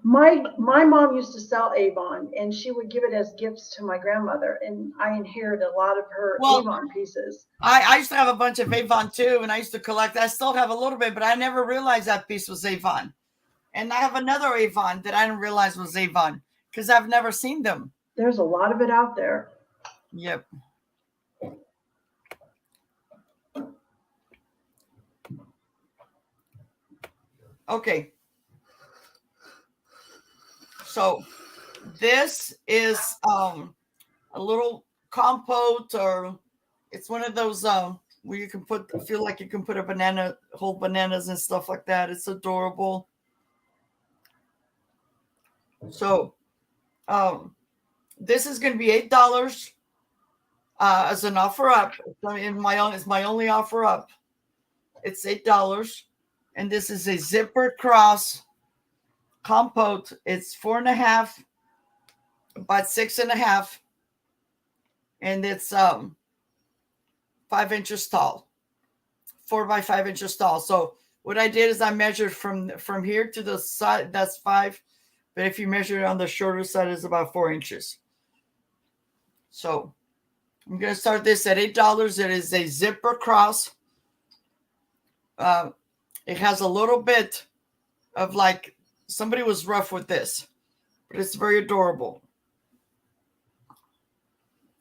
My mom used to sell Avon, and she would give it as gifts to my grandmother, and I inherited a lot of her Well, Avon pieces. I used to have a bunch of Avon too, and I used to collect. I still have a little bit, but I never realized that piece was Avon. And I have another Avon that I didn't realize was Avon because I've never seen them. There's a lot of it out there. Yep. Okay. So this is a little compote, or it's one of those where you can feel like you can put whole bananas and stuff like that. It's adorable. So this is going to be $8 as an offer up. It's my only offer up. It's $8, and this is a zipper cross compote. It's 4.5 by 6.5, and it's 5 inches tall, 4 by 5 inches tall. So what I did is I measured from here to the side. That's 5, but if you measure it on the shorter side, it's about 4 inches. So I'm going to start this at $8. It is a zipper cross. It has a little bit of like somebody was rough with this, but it's very adorable.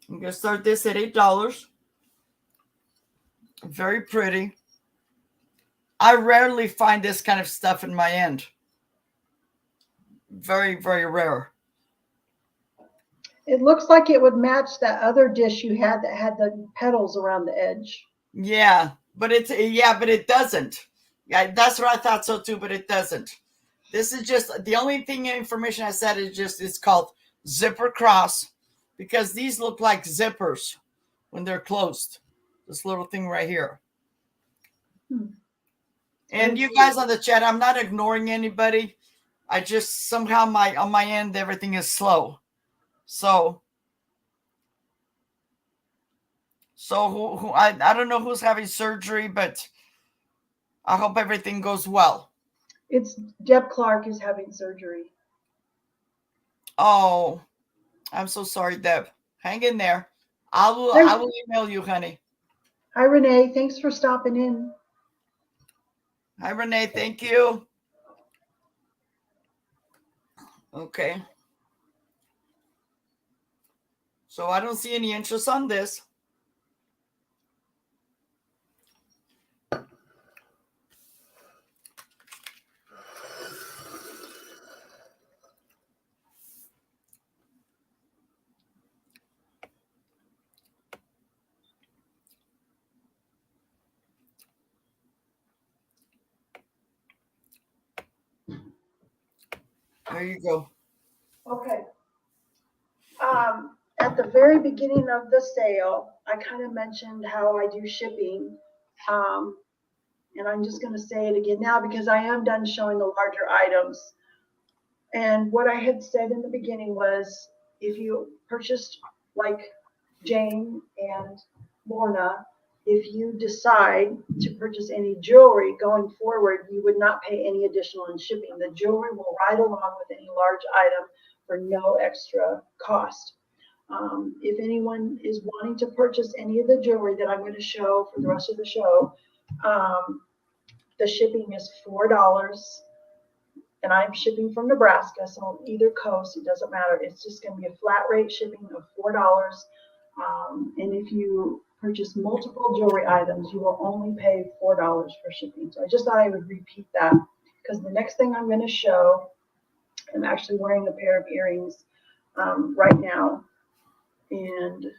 I'm going to start this at $8. Very pretty. I rarely find this kind of stuff in my end. Very, very rare. It looks like it would match that other dish you had that had the petals around the edge. Yeah, but it doesn't. Yeah, that's what I thought so too, but it doesn't. This is just the only thing information I said is just it's called zipper cross because these look like zippers when they're closed. This little thing right here. And you guys on the chat, I'm not ignoring anybody. I just somehow on my end everything is slow. So I don't know who's having surgery, but I hope everything goes well. It's Deb Clark is having surgery. Oh, I'm so sorry, Deb. Hang in there. I will email you, honey. Hi, Renee. Thanks for stopping in. Hi, Renee. Thank you. Okay. So I don't see any interest on this. There you go. Okay. At the very beginning of the sale, I kind of mentioned how I do shipping. And I'm just going to say it again now because I am done showing the larger items. And what I had said in the beginning was if you purchased like Jane and Lorna, if you decide to purchase any jewelry going forward, you would not pay any additional in shipping. The jewelry will ride along with any large item for no extra cost. If anyone is wanting to purchase any of the jewelry that I'm going to show for the rest of the show, the shipping is $4. And I'm shipping from Nebraska, so on either coast, it doesn't matter. It's just going to be a flat rate shipping of $4. And if you purchase multiple jewelry items, you will only pay $4 for shipping. So I just thought I would repeat that because the next thing I'm going to show, I'm actually wearing a pair of earrings right now. And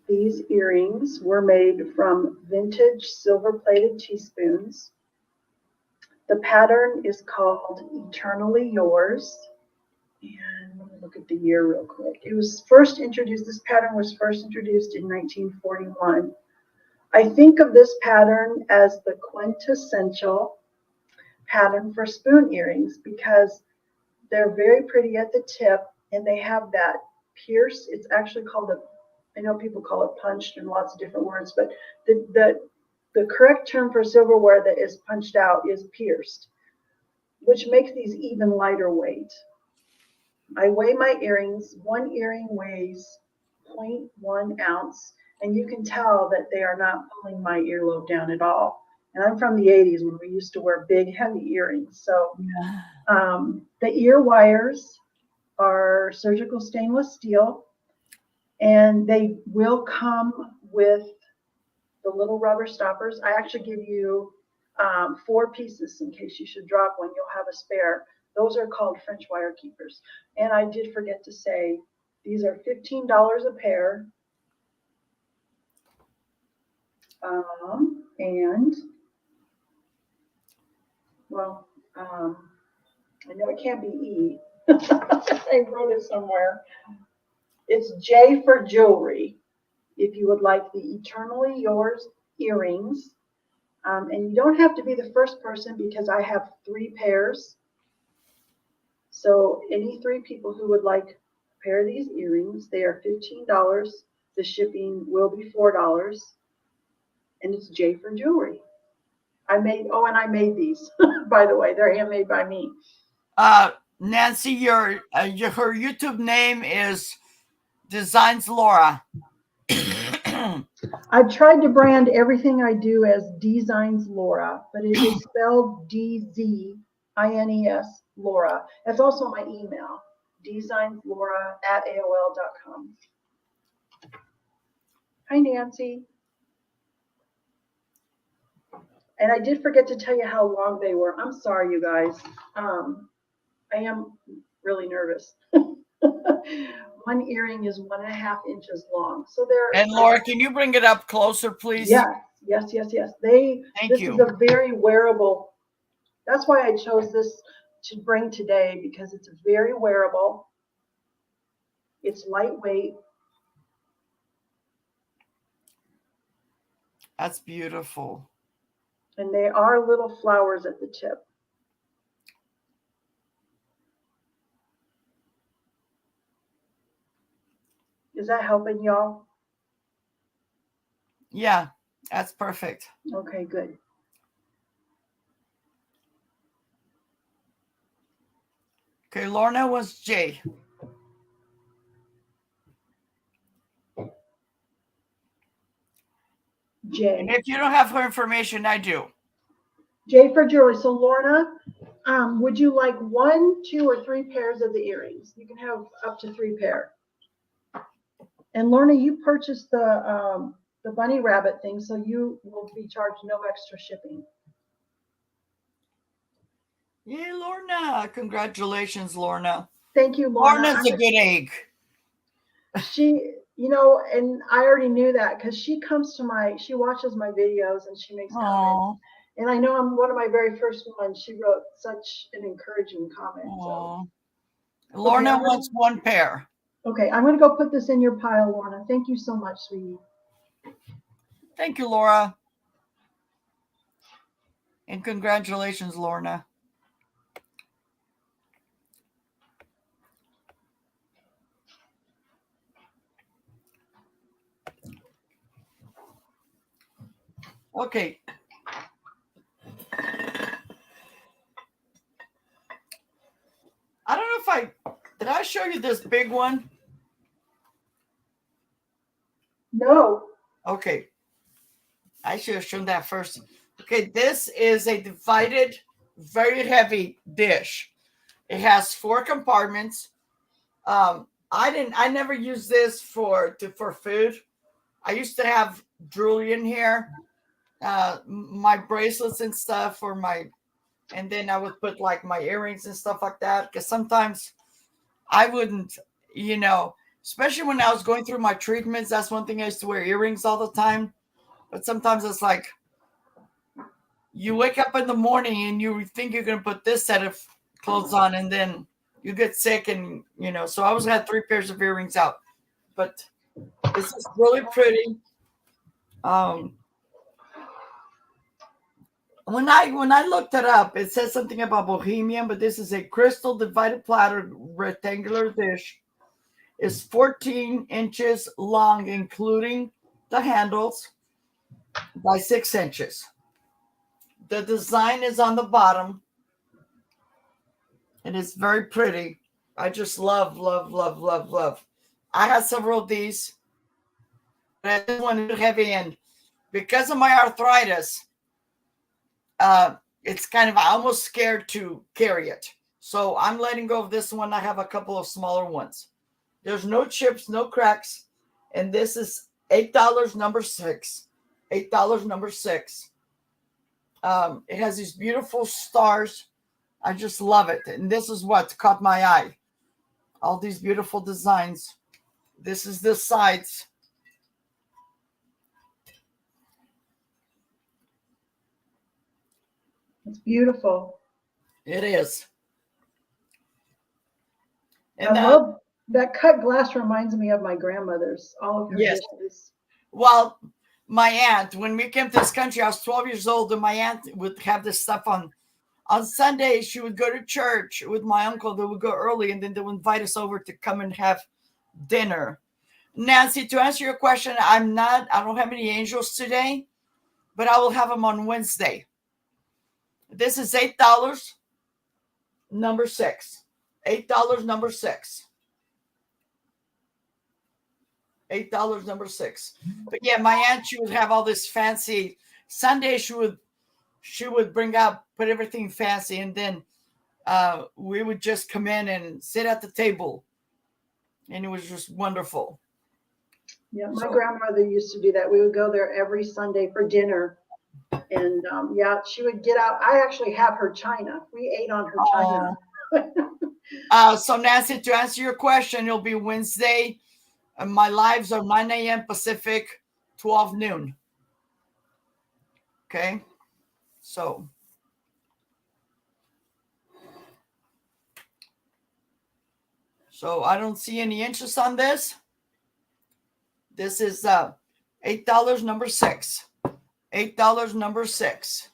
these earrings were made from vintage silver-plated teaspoons. The pattern is called Eternally Yours. And let me look at the year real quick. It was first introduced, this pattern was first introduced in 1941. I think of this pattern as the quintessential pattern for spoon earrings because they're very pretty at the tip and they have that pierce. It's actually called I know people call it punched and lots of different words, but the the correct term for silverware that is punched out is pierced, which makes these even lighter weight. I weigh my earrings. One earring weighs 0.1 ounce, and you can tell that they are not pulling my earlobe down at all. And I'm from the 80s when we used to wear big, heavy earrings. So the ear wires are surgical stainless steel, and they will come with the little rubber stoppers. I actually give you 4 pieces in case you should drop one. You'll have a spare. Those are called French wire keepers. And I did forget to say, these are $15 a pair. And, well, I know it can't be E. I wrote it somewhere. It's J for jewelry. If you would like the Eternally Yours earrings. And you don't have to be the first person because I have 3 pairs. So any 3 people who would like a pair of these earrings, they are $15. The shipping will be $4. And it's J for jewelry. I made these, by the way. They're handmade by me. Nancy, her YouTube name is Designs Laura. I've tried to brand everything I do as Designs Laura, but it is spelled DZINES Laura. That's also my email, designslaura@aol.com. Hi, Nancy. And I did forget to tell you how long they were. I'm sorry, you guys. I am really nervous. One earring is 1.5 inches long. So they're. And Laura, can you bring it up closer, please? Yes. This is a very wearable. That's why I chose this to bring today, because it's very wearable. It's lightweight. That's beautiful. And they are little flowers at the tip. Is that helping y'all? Yeah, that's perfect. Okay, good. Okay, Lorna was J. J. And if you don't have her information, I do. J for jewelry. So Lorna, would you like 1, 2, or 3 pairs of the earrings? You can have up to 3 pair. And Lorna, you purchased the bunny rabbit thing, so you will be charged no extra shipping. Yay, Lorna. Congratulations, Lorna. Thank you, Lorna. Lorna's a good egg. She, and I already knew that because she watches my videos and she makes comments. And I know I'm one of my very first ones. She wrote such an encouraging comment. So. Lorna wants 1 pair. Okay, I'm going to go put this in your pile, Lorna. Thank you so much, sweetie. Thank you, Laura. And congratulations, Lorna. Okay. I don't know did I show you this big one? No. Okay. I should have shown that first. Okay, this is a divided, very heavy dish. It has 4 compartments. I never used this for food. I used to have jewelry in here, my bracelets and stuff, and then I would put like my earrings and stuff like that. Because sometimes I wouldn't, especially when I was going through my treatments. That's one thing I used to wear earrings all the time. But sometimes it's like you wake up in the morning and you think you're going to put this set of clothes on, and then you get sick, and so I always had 3 pairs of earrings out. But this is really pretty. When I looked it up, it says something about Bohemian, but this is a crystal divided platter rectangular dish. It's 14 inches long, including the handles. by 6 inches. The design is on the bottom, and it's very pretty. I just love, love, love, love, love. I have several of these. This one is heavy, and because of my arthritis, it's kind of almost scared to carry it. So I'm letting go of this one. I have a couple of smaller ones. There's no chips, no cracks, and this is $8, number 6. $8, number 6. It has these beautiful stars. I just love it. And this is what caught my eye. All these beautiful designs. This is the sides. It's beautiful. It is. I love that cut glass. Reminds me of my grandmother's. All of her dishes. Well, my aunt, when we came to this country, I was 12 years old, and my aunt would have this stuff on Sunday. She would go to church with my uncle. They would go early, and then they would invite us over to come and have dinner. Nancy, to answer your question, I don't have any angels today, but I will have them on Wednesday. This is $8, number 6. $8, number 6. $8, number 6. But yeah, my aunt, she would have all this fancy. Sunday, she would bring out, put everything fancy, and then we would just come in and sit at the table, and it was just wonderful. Yeah, my grandmother used to do that. We would go there every Sunday for dinner, and yeah, she would get out. I actually have her china. We ate on her china. So Nancy, to answer your question, it'll be Wednesday. My lives are 9 a.m. Pacific, 12 noon. Okay, so I don't see any interest on this. This is $8, number 6. $8, number 6.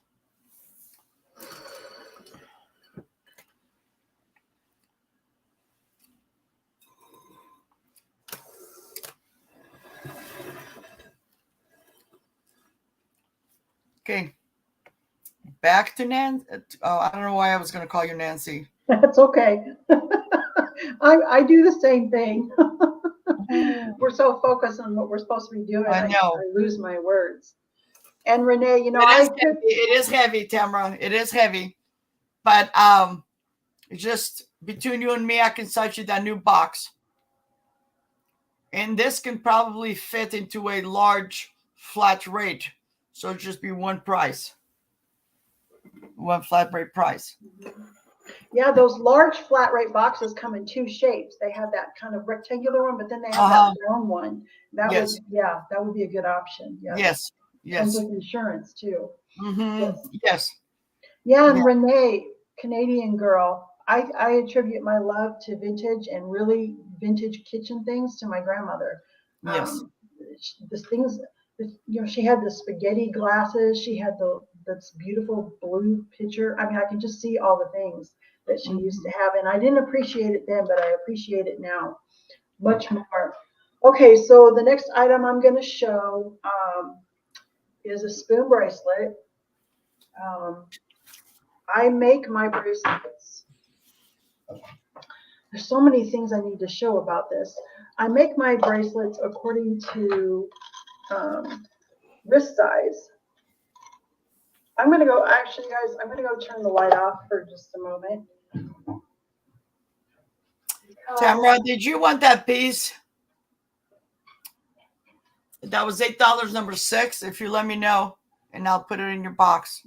Okay, back to Nancy. Oh, I don't know why I was going to call you Nancy. That's okay. I do the same thing. We're so focused on what we're supposed to be doing. I know. I lose my words. And Renee, it is heavy, Tamara. It is heavy, but just between you and me, I can send you that new box, and this can probably fit into a large flat rate. So it'll just be one price, one flat rate price. Yeah, those large flat rate boxes come in 2 shapes. They have that kind of rectangular one, but then they have that round one. That would be a good option. Yes. Comes with insurance too. Mm-hmm. Yes. Yeah, and Renee, Canadian girl, I attribute my love to vintage and really vintage kitchen things to my grandmother. Yes. The things, she had the spaghetti glasses. She had this beautiful blue pitcher. I mean, I can just see all the things that she used to have, and I didn't appreciate it then, but I appreciate it now much more. Okay, so the next item I'm going to show is a spoon bracelet. I make my bracelets. There's so many things I need to show about this. I make my bracelets according to wrist size. I'm going to go, actually, guys, I'm going to go turn the light off for just a moment. Tamara, did you want that piece? That was $8, number 6. If you let me know, and I'll put it in your box.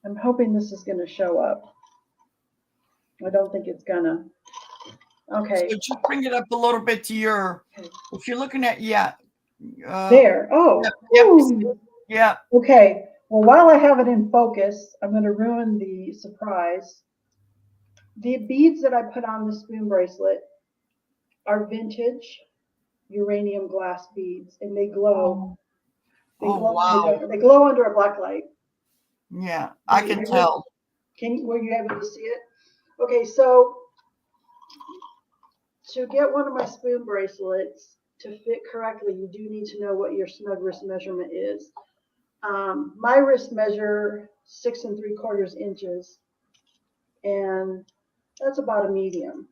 I'm hoping this is going to show up. I don't think it's going to. Okay. So just bring it up a little bit to your, if you're looking at, there. Oh. Yep. Yeah. Okay. Well, while I have it in focus, I'm going to ruin the surprise. The beads that I put on the spoon bracelet are vintage uranium glass beads, and they glow. Wow. They glow under a black light. Yeah, I can tell. Were you able to see it? Okay, so to get one of my spoon bracelets, to fit correctly, you do need to know what your snug wrist measurement is. My wrist measure 6 3/4 inches, and that's about a medium.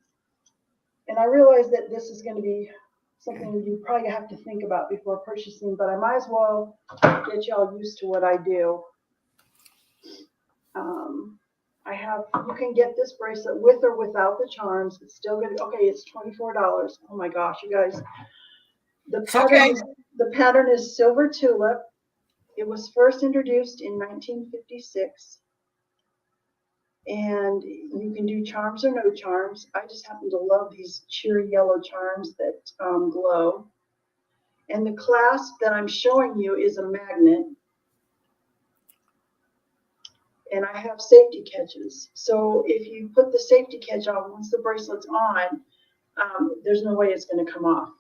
And I realize that this is going to be something you probably have to think about before purchasing, but I might as well get y'all used to what I do. You can get this bracelet with or without the charms. It's still good. Okay, it's $24. Oh my gosh, you guys. The pattern is Silver Tulip. It was first introduced in 1956. And you can do charms or no charms. I just happen to love these cheery yellow charms that glow. And the clasp that I'm showing you is a magnet. And I have safety catches. So if you put the safety catch on, once the bracelet's on, there's no way it's going to come off.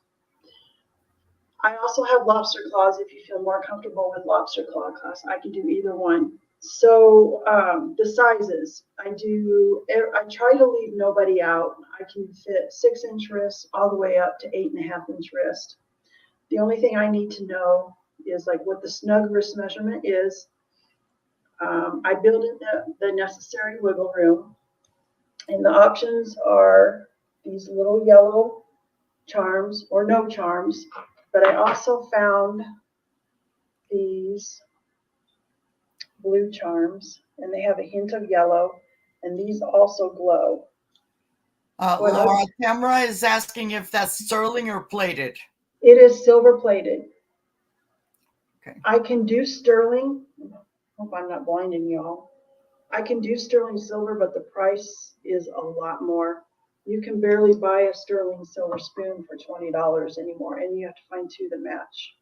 I also have lobster claws if you feel more comfortable with lobster claw clasp. I can do either one. So the sizes, I try to leave nobody out. I can fit 6-inch wrists all the way up to 8.5-inch wrist. The only thing I need to know is like what the snug wrist measurement is. I build in the necessary wiggle room, and the options are these little yellow charms or no charms, but I also found these blue charms, and they have a hint of yellow, and these also glow. Laura, camera is asking if that's sterling or plated. It is silver plated. Okay. I can do sterling. Hope I'm not blinding y'all. I can do sterling silver, but the price is a lot more. You can barely buy a sterling silver spoon for $20 anymore, and you have to find two that match.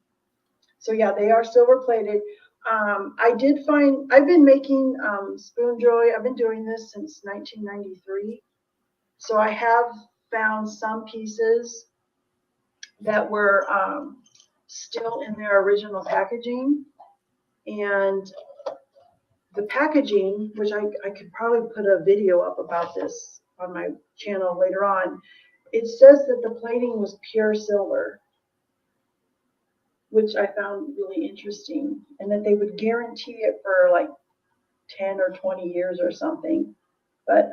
So yeah, they are silver plated. I've been making spoon jewelry. I've been doing this since 1993. So I have found some pieces that were still in their original packaging. And the packaging, which I could probably put a video up about this on my channel later on, it says that the plating was pure silver, which I found really interesting, and that they would guarantee it for like 10 or 20 years or something. But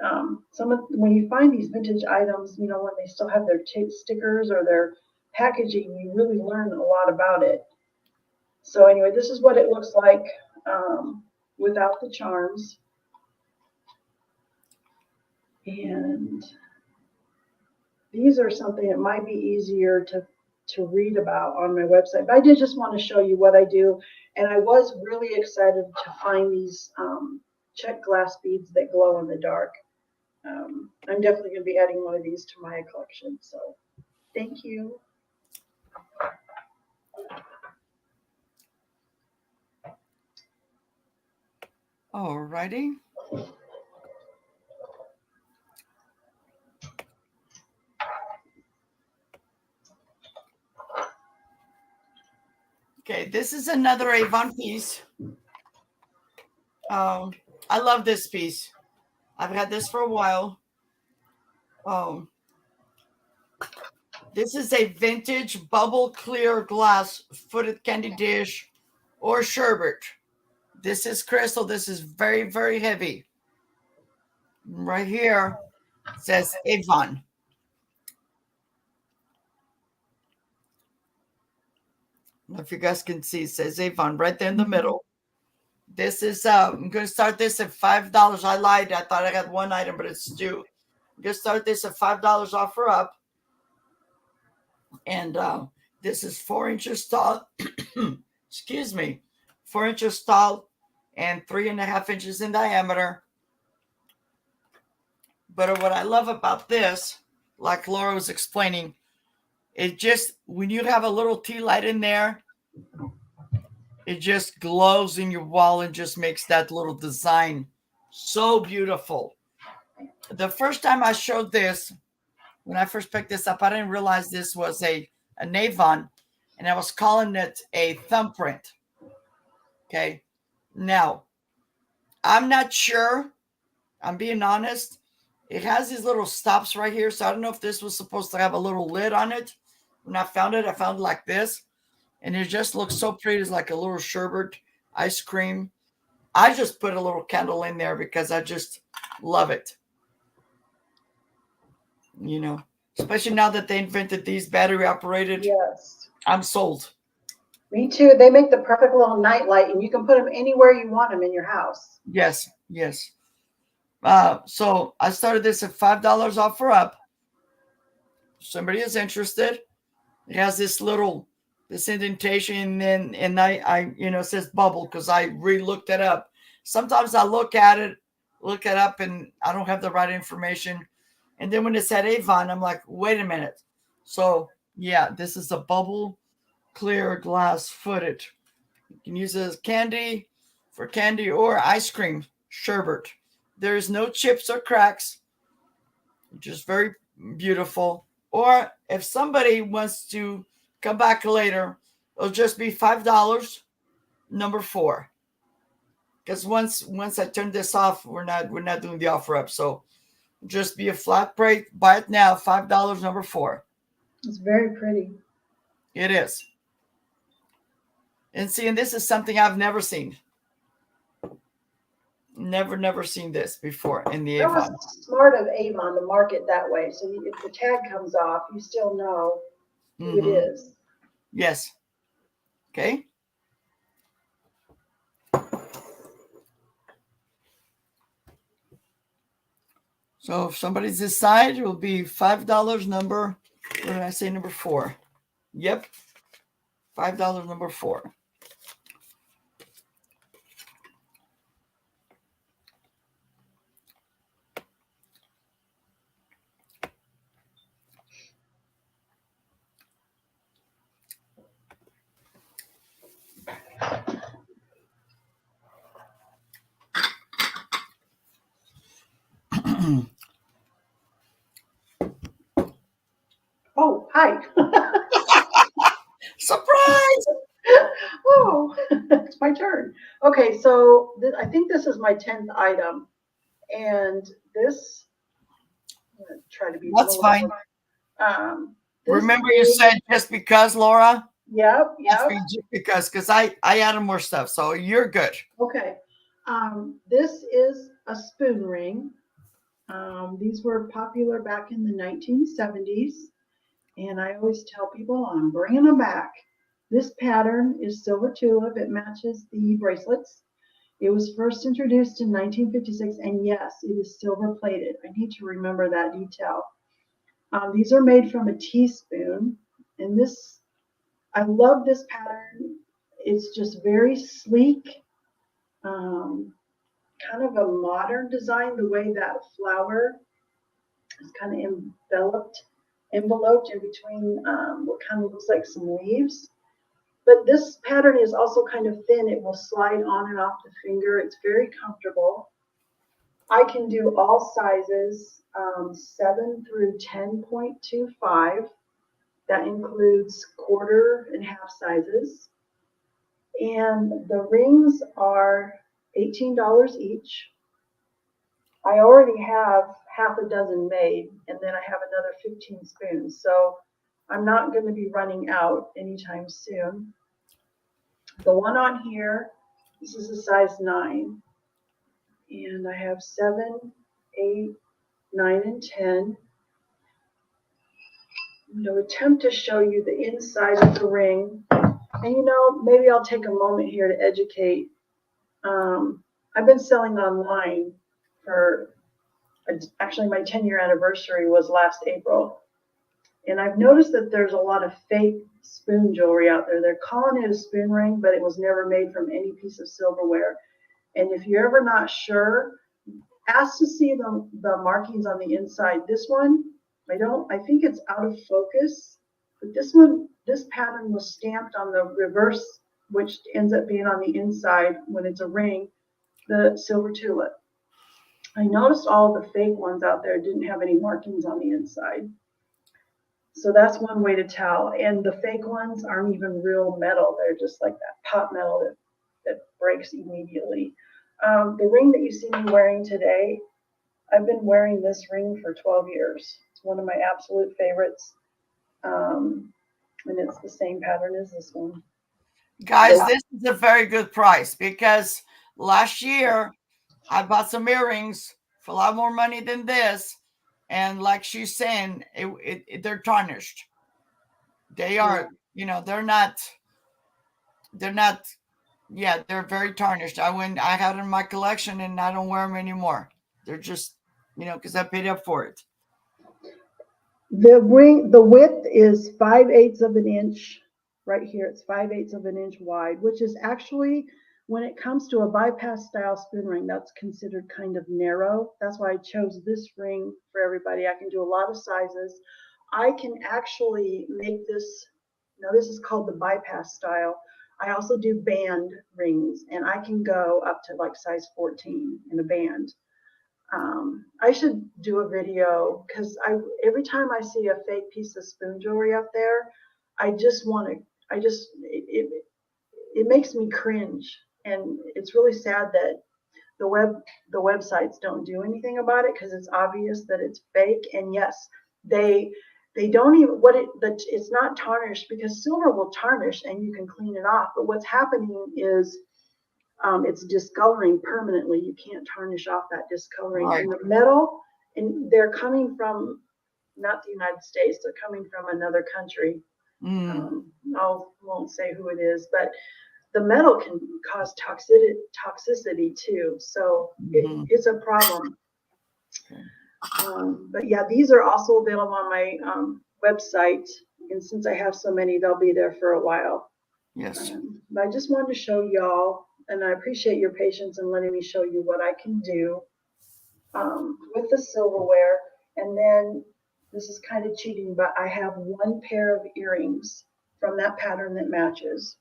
when you find these vintage items, when they still have their stickers or their packaging, you really learn a lot about it. So anyway, this is what it looks like without the charms. And these are something that might be easier to read about on my website. But I did just want to show you what I do. And I was really excited to find these check glass beads that glow in the dark. I'm definitely going to be adding one of these to my collection. So thank you. All righty. Okay, this is another Avon piece. I love this piece. I've had this for a while. This is a vintage bubble clear glass footed candy dish or sherbet. This is crystal. This is very, very heavy. Right here it says Avon. I don't know if you guys can see, it says Avon right there in the middle. This is, I'm going to start this at $5. I lied. I thought I had one item, but it's two. I'm going to start this at $5 offer up. And this is 4 inches tall. Excuse me. 4 inches tall and 3.5 inches in diameter. But what I love about this, like Laura was explaining, it just, when you have a little tea light in there, it just glows in your wall and just makes that little design so beautiful. The first time I showed this, when I first picked this up, I didn't realize this was an Avon, and I was calling it a thumbprint. Okay. Now, I'm not sure. I'm being honest. It has these little stops right here, so I don't know if this was supposed to have a little lid on it, when I found it like this, and it just looks so pretty. It's like a little sherbet ice cream. I just put a little candle in there because I just love it. You know, especially now that they invented these battery operated. Yes. I'm sold. Me too. They make the perfect little night light, and you can put them anywhere you want them in your house. Yes, yes. So I started this at $5 off for up. Somebody is interested. It has this indentation, and I it says bubble because I re-looked it up. Sometimes I look it up, and I don't have the right information. And then when it said Avon, I'm like, wait a minute. So yeah, this is a bubble clear glass footed. You can use it as candy or ice cream sherbet. There's no chips or cracks. Just very beautiful. Or if somebody wants to come back later, it'll just be $5, number 4. Because once I turn this off, we're not doing the offer up. So just be a flat rate. Buy it now, $5, number 4. It's very pretty. It is. And this is something I've never seen. Never seen this before in the That Avon. was smart of Avon to market that way. So if the tag comes off, you still know who it is. Yes. Okay. So if somebody's decide, it will be $5 number. What did I say? Number 4. Yep. $5 number 4. Oh, hi. Surprise! Oh, it's my turn. Okay, so I think this is my 10th item. And this, I'm going to try to be That's fine. Remember you said just because, Laura? Yep. Just because I added more stuff, so you're good. Okay. This is a spoon ring. These were popular back in the 1970s. And I always tell people I'm bringing them back. This pattern is silver tulip. It matches the bracelets. It was first introduced in 1956, and yes, it is silver plated. I need to remember that detail. These are made from a teaspoon, and I love this pattern. It's just very sleek, kind of a modern design, the way that flower is kind of enveloped in between what kind of looks like some leaves. But this pattern is also kind of thin. It will slide on and off the finger. It's very comfortable. I can do all sizes, 7 through 10.25. That includes quarter and half sizes. And the rings are $18 each. I already have half a dozen made, and then I have another 15 spoons. So I'm not going to be running out anytime soon. The one on here, this is a size 9. And I have 7, 8, 9, and 10. I'm going to attempt to show you the inside of the ring. And maybe I'll take a moment here to educate. I've been selling online for, actually my 10-year anniversary was last April. And I've noticed that there's a lot of fake spoon jewelry out there. They're calling it a spoon ring, but it was never made from any piece of silverware. And if you're ever not sure, ask to see the markings on the inside. This one, I think it's out of focus, but this pattern was stamped on the reverse, which ends up being on the inside when it's a ring, the silver tulip. I noticed all the fake ones out there didn't have any markings on the inside. So that's one way to tell. And the fake ones aren't even real metal. They're just like that pot metal that breaks immediately. The ring that you see me wearing today, I've been wearing this ring for 12 years. It's one of my absolute favorites. And it's the same pattern as this one. Guys, So- this is a very good price because last year I bought some earrings for a lot more money than this. And like she's saying, they're tarnished. They are, they're not, yeah, they're very tarnished. I had them in my collection and I don't wear them anymore. They're just, because I paid up for it. The width is 5/8 of an inch. Right here, it's 5/8 of an inch wide, which is actually, when it comes to a bypass style spoon ring, that's considered kind of narrow. That's why I chose this ring for everybody. I can do a lot of sizes. I can actually make this, now this is called the bypass style. I also do band rings, and I can go up to like size 14 in a band. I should do a video because every time I see a fake piece of spoon jewelry up there, it makes me cringe. And it's really sad that the websites don't do anything about it, because it's obvious that it's fake. And yes, they don't even, it's not tarnished, because silver will tarnish and you can clean it off. But what's happening is it's discoloring permanently. You can't tarnish off that discoloring. Right. And the metal, and they're coming from not the United States, they're coming from another country. I won't say who it is, but the metal can cause toxicity too. So it's a problem. But yeah, these are also available on my website. And since I have so many, they'll be there for a while. Yes. But I just wanted to show y'all, and I appreciate your patience in letting me show you what I can do with the silverware. And then this is kind of cheating, but I have one pair of earrings from that pattern that matches.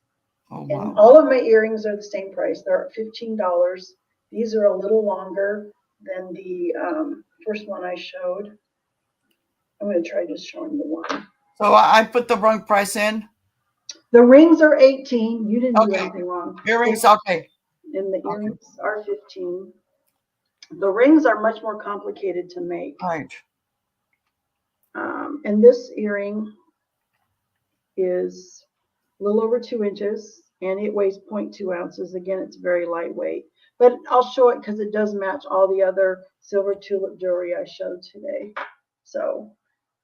Oh, wow. And all of my earrings are the same price. They're $15. These are a little longer than the first one I showed. I'm going to try just showing the one. So I put the wrong price in? The rings are 18. You didn't do Okay. anything wrong. Earrings, okay. And the earrings are 15. The rings are much more complicated to make. Right. And this earring is a little over 2 inches, and it weighs 0.2 ounces. Again, it's very lightweight. But I'll show it because it does match all the other silver tulip jewelry I showed today. So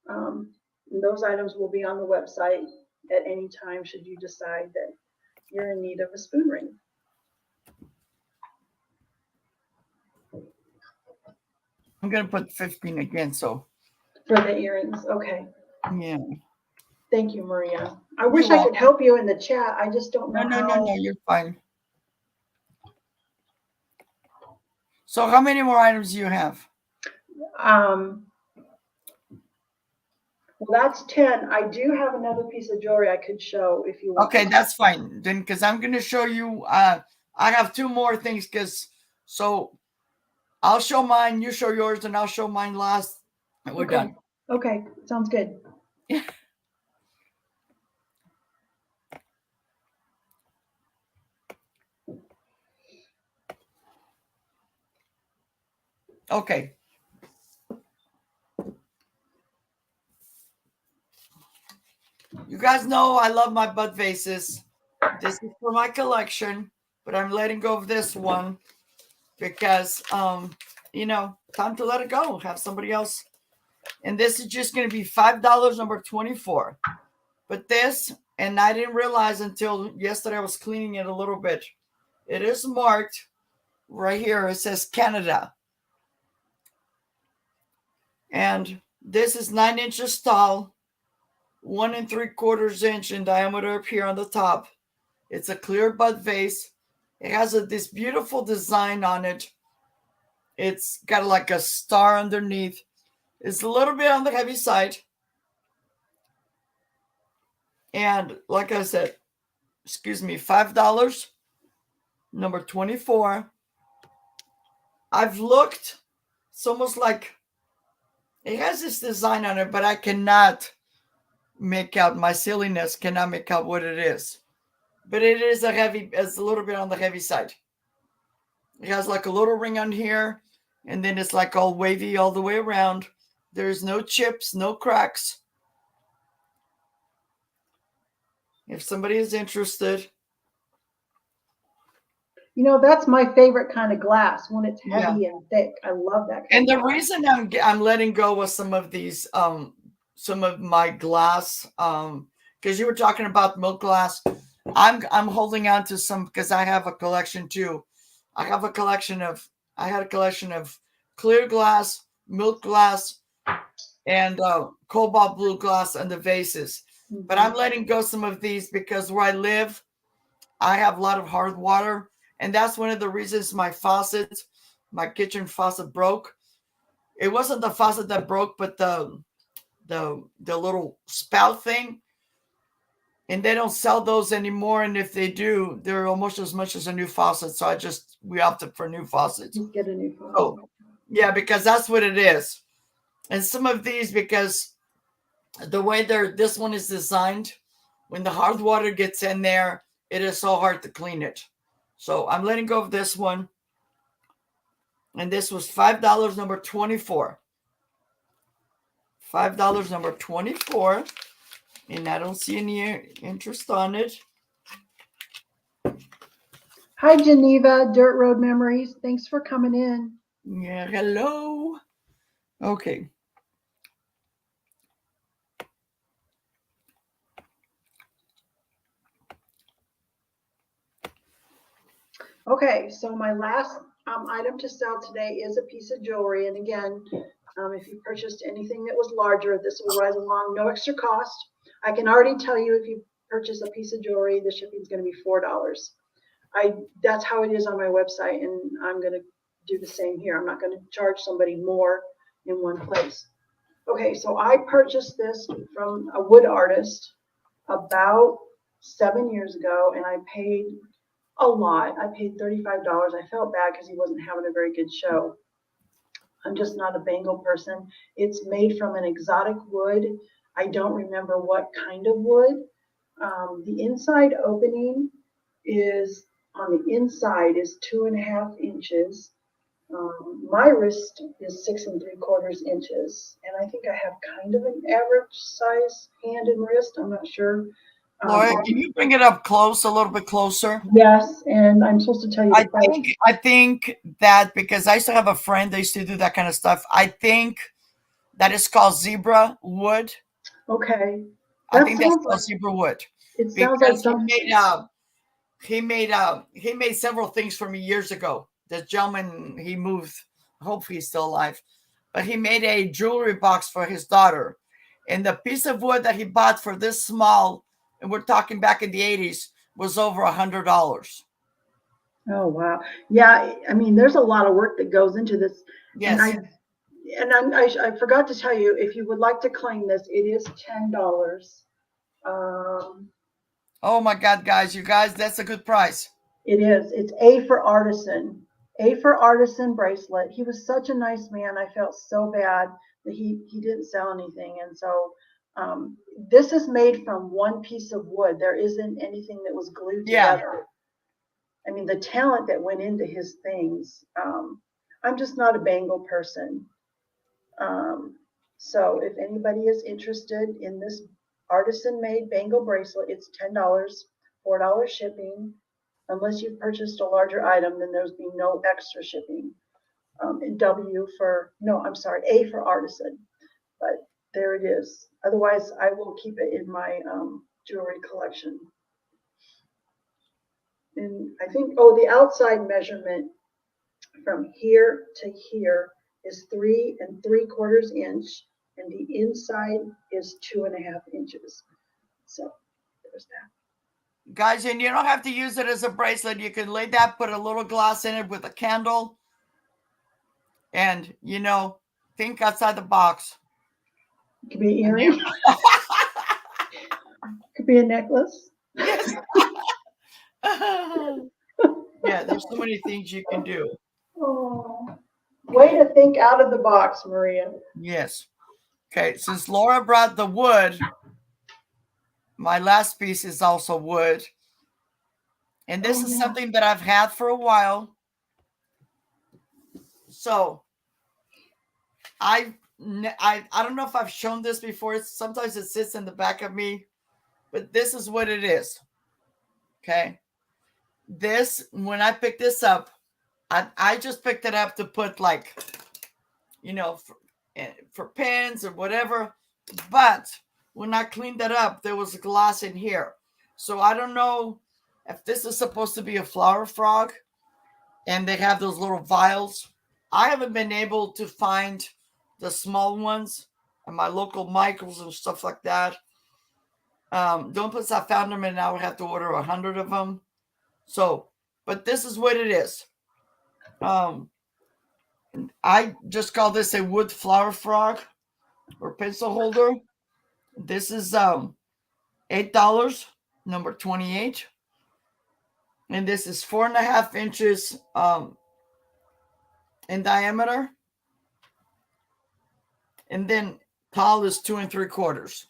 those items will be on the website at any time should you decide that you're in need of a spoon ring. I'm going to put 15 again, so. For the earrings, okay. Yeah. Thank you, Maria. I wish I could help you in the chat. I just don't know how. No, you're fine. So how many more items do you have? Well, that's 10. I do have another piece of jewelry I could show if you want. Okay, that's fine. Then, because I'm going to show you, I have 2 more things, so I'll show mine, you show yours, and I'll show mine last, and we're done. Okay, sounds good. Yeah. Okay. You guys know I love my bud vases. This is for my collection, but I'm letting go of this one because, time to let it go. Have somebody else. And this is just going to be $5, number 24. But this, and I didn't realize until yesterday, I was cleaning it a little bit. It is marked right here. It says Canada. And this is 9 inches tall, 1 3/4 inch in diameter up here on the top. It's a clear bud vase. It has this beautiful design on it. It's got like a star underneath. It's a little bit on the heavy side. And like I said, $5, number 24. I've looked. It's almost like it has this design on it, but I cannot make out, my silliness cannot make out what it is. But it is it's a little bit on the heavy side. It has like a little ring on here, and then it's like all wavy all the way around. There's no chips, no cracks. if somebody is interested. You know, that's my favorite kind of glass when it's Yeah. heavy and thick. I love that kind And of the glass. reason I'm letting go of some of these some of my glass because you were talking about milk glass. I'm holding on to some because I have a collection too. I had a collection of clear glass, milk glass, and cobalt blue glass and the vases. But I'm letting go some of these because where I live, I have a lot of hard water, and that's one of the reasons my kitchen faucet broke. It wasn't the faucet that broke, but the little spout thing. And they don't sell those anymore. And if they do, they're almost as much as a new faucet. So we opted for new faucets. Just get a new faucet. Oh, yeah, because that's what it is. And some of these, because the way this one is designed, when the hard water gets in there, it is so hard to clean it. So I'm letting go of this one. And this was $5, number 24. $5, number 24. And I don't see any interest on it. Hi, Geneva, Dirt Road Memories. Thanks for coming in. Yeah, hello. Okay. Okay, so my last item to sell today is a piece of jewelry. And again, if you purchased anything that was larger, this will ride along, no extra cost. I can already tell you if you purchase a piece of jewelry, the shipping is going to be $4. That's how it is on my website, and I'm going to do the same here. I'm not going to charge somebody more in one place. Okay, so I purchased this from a wood artist about 7 years ago, and I paid a lot. I paid $35. I felt bad because he wasn't having a very good show. I'm just not a bangle person. It's made from an exotic wood. I don't remember what kind of wood. The inside opening is on the inside is 2.5 inches. My wrist is 6 3/4 inches, and I think I have kind of an average size hand and wrist. I'm not sure. Laura, can you bring it up close, a little bit closer? Yes, and I'm supposed to tell you the price. I think that because I used to have a friend that used to do that kind of stuff. I think that is called zebra wood. Okay. I think that's called zebra wood. It sounds like something. He made several things for me years ago. The gentleman, he moved. Hopefully he's still alive. But he made a jewelry box for his daughter. And the piece of wood that he bought for this small, and we're talking back in the 80s, was over $100. Oh, wow. Yeah, I mean, there's a lot of work that goes into this. Yes. And I forgot to tell you, if you would like to claim this, it is $10. Oh my God, guys, that's a good price. It is. It's A for Artisan. A for Artisan bracelet. He was such a nice man. I felt so bad that he didn't sell anything. And so this is made from one piece of wood. There isn't anything that was glued together. I mean, the talent that went into his things. I'm just not a bangle person. So if anybody is interested in this artisan-made bangle bracelet, it's $10, $4 shipping. Unless you've purchased a larger item, then there's be no extra shipping. And A for Artisan. But there it is. Otherwise, I will keep it in my jewelry collection. And I think, the outside measurement from here to here is 3 3/4 inch, and the inside is 2.5 inches. So there's that. Guys, and you don't have to use it as a bracelet. You can lay that, put a little glass in it with a candle, and think outside the box. It could be an earring. Could be a necklace. Yes. Yeah, there's so many things you can do. Oh, way to think out of the box, Maria. Yes. Okay, since Laura brought the wood, my last piece is also wood. And this is something that I've had for a while. So I don't know if I've shown this before. Sometimes it sits in the back of me. but this is what it is. Okay. This, when I picked this up, I just picked it up to put like, for pens or whatever. But when I cleaned it up, there was glass in here. So I don't know if this is supposed to be a flower frog and they have those little vials. I haven't been able to find the small ones at my local Michaels and stuff like that. The only place I found them, and I would have to order 100 of them. So, but this is what it is. I just call this a wood flower frog or pencil holder. This is $8, number 28. And this is 4.5 inches in diameter. And then tall is 2 3/4.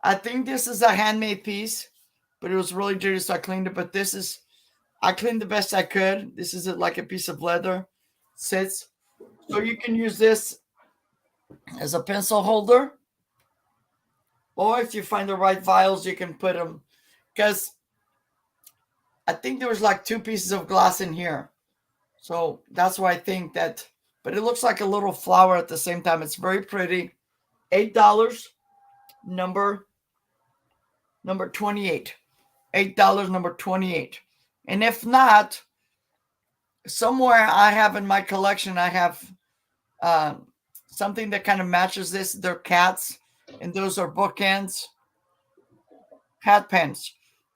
I think this is a handmade piece, but it was really dirty, so I cleaned it. But I cleaned the best I could. This is like a piece of leather. Sits. So you can use this as a pencil holder. Or if you find the right vials, you can put them. Because I think there was like 2 pieces of glass in here. So that's why I think that. But it looks like a little flower at the same time. It's very pretty. $8, number 28. $8, number 28. And if not, somewhere I have in my collection, I have something that kind of matches this. They're cats, and those are bookends, hat pens.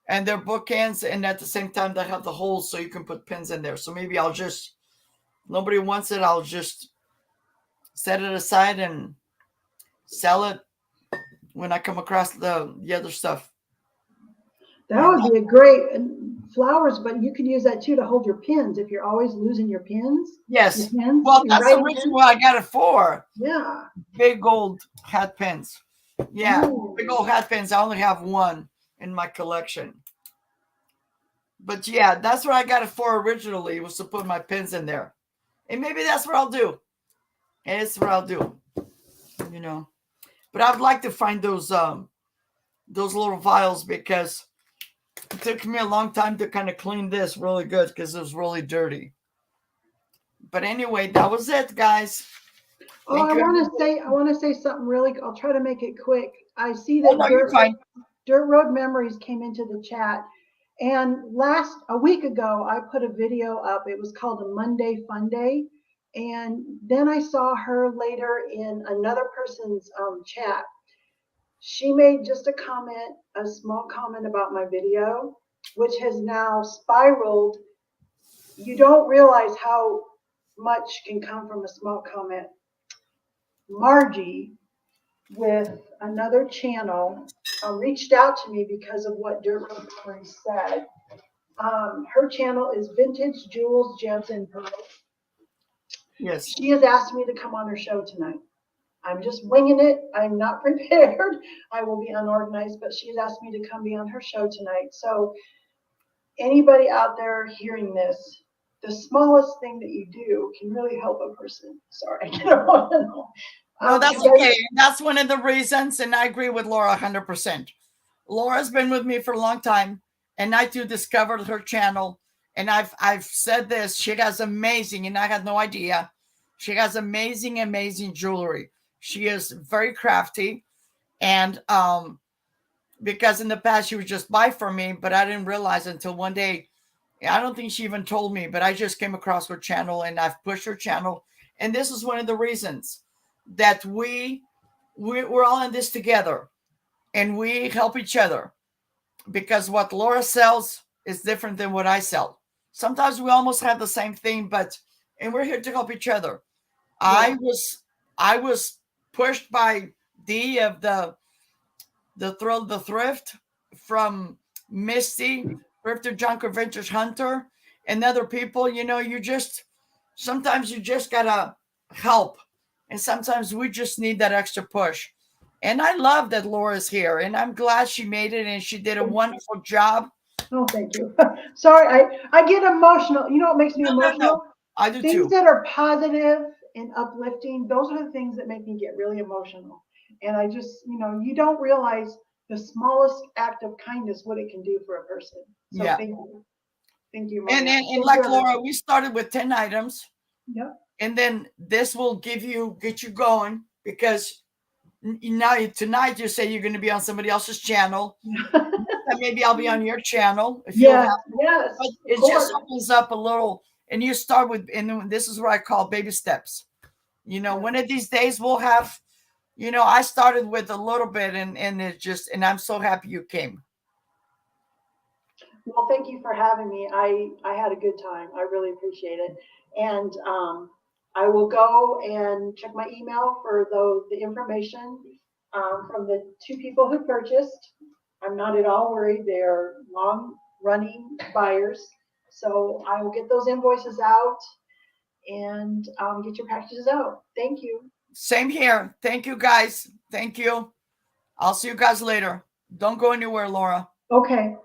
And they're bookends, and at the same time, they have the holes so you can put pins in there. So maybe nobody wants it, I'll just set it aside and sell it when I come across the other stuff. That would be a great flowers, but you can use that too to hold your pins if you're always losing your pins. Yes. Your pens, Well, your that's the writing reason pens. why I got it for. Yeah. Big old hat pins. Yeah. Ooh. Big old hat pins. I only have one in my collection. But yeah, that's what I got it for originally, was to put my pins in there. And maybe that's what I'll do. It's what I'll do. But I'd like to find those little vials, because it took me a long time to kind of clean this really good because it was really dirty. But anyway, that was it, guys. Oh, I want to say something really. I'll try to make it quick. I see Oh, that no, you're fine. Dirt Road Memories came into the chat, and a week ago I put a video up. It was called a Monday Fun Day, and then I saw her later in another person's chat. She made just a small comment about my video, which has now spiraled. You don't realize how much can come from a small comment. Margie, with another channel, reached out to me because of what Dirt Road Memories said. Her channel is Vintage Jewels, Gems, and Pearls. Yes. She has asked me to come on her show tonight. I'm just winging it. I'm not prepared. I will be unorganized, but she's asked me to come be on her show tonight. So anybody out there hearing this, the smallest thing that you do can really help a person. Sorry, I don't want to know. No, that's okay. That's one of the reasons, and I agree with Laura 100%. Laura's been with me for a long time, and I too discovered her channel. And I've said this, she has amazing, and I had no idea, she has amazing jewelry. She is very crafty, and because in the past she would just buy from me, but I didn't realize until one day, I don't think she even told me, but I just came across her channel, and I've pushed her channel. And this is one of the reasons that we're all in this together, and we help each other, because what Laura sells is different than what I sell. Sometimes we almost have the same thing, and we're here to help each other. Yeah. I was pushed by Dee of the Thrift, from Misty, Thrifter Junker Vintage Hunter, and other people. Sometimes you just gotta help, and sometimes we just need that extra push. And I love that Laura's here, and I'm glad she made it, and she did a wonderful job. Oh, thank you. Sorry, I get emotional. You know what makes me emotional? No. I do things too. That are positive and uplifting. Those are the things that make me get really emotional. And I just, you don't realize the smallest act of kindness, what it can do for a person. So Yeah. thank you. Thank you, And Maria. and like Laura, we started with 10 items. Yep. And then this will get you going, because now tonight you say you're going to be on somebody else's channel. Maybe I'll be on your channel if you'll Yes, have. yes. But of it course. just opens up a little, and you start with, and this is what I call baby steps. One of these days we'll have, I started with a little bit, and and I'm so happy you came. Well, thank you for having me. I had a good time. I really appreciate it. And I will go and check my email for the information from the 2 people who purchased. I'm not at all worried. They're long running buyers. So I will get those invoices out and get your packages out. Thank you. Same here. Thank you, guys. Thank you. I'll see you guys later. Don't go anywhere, Laura. Okay.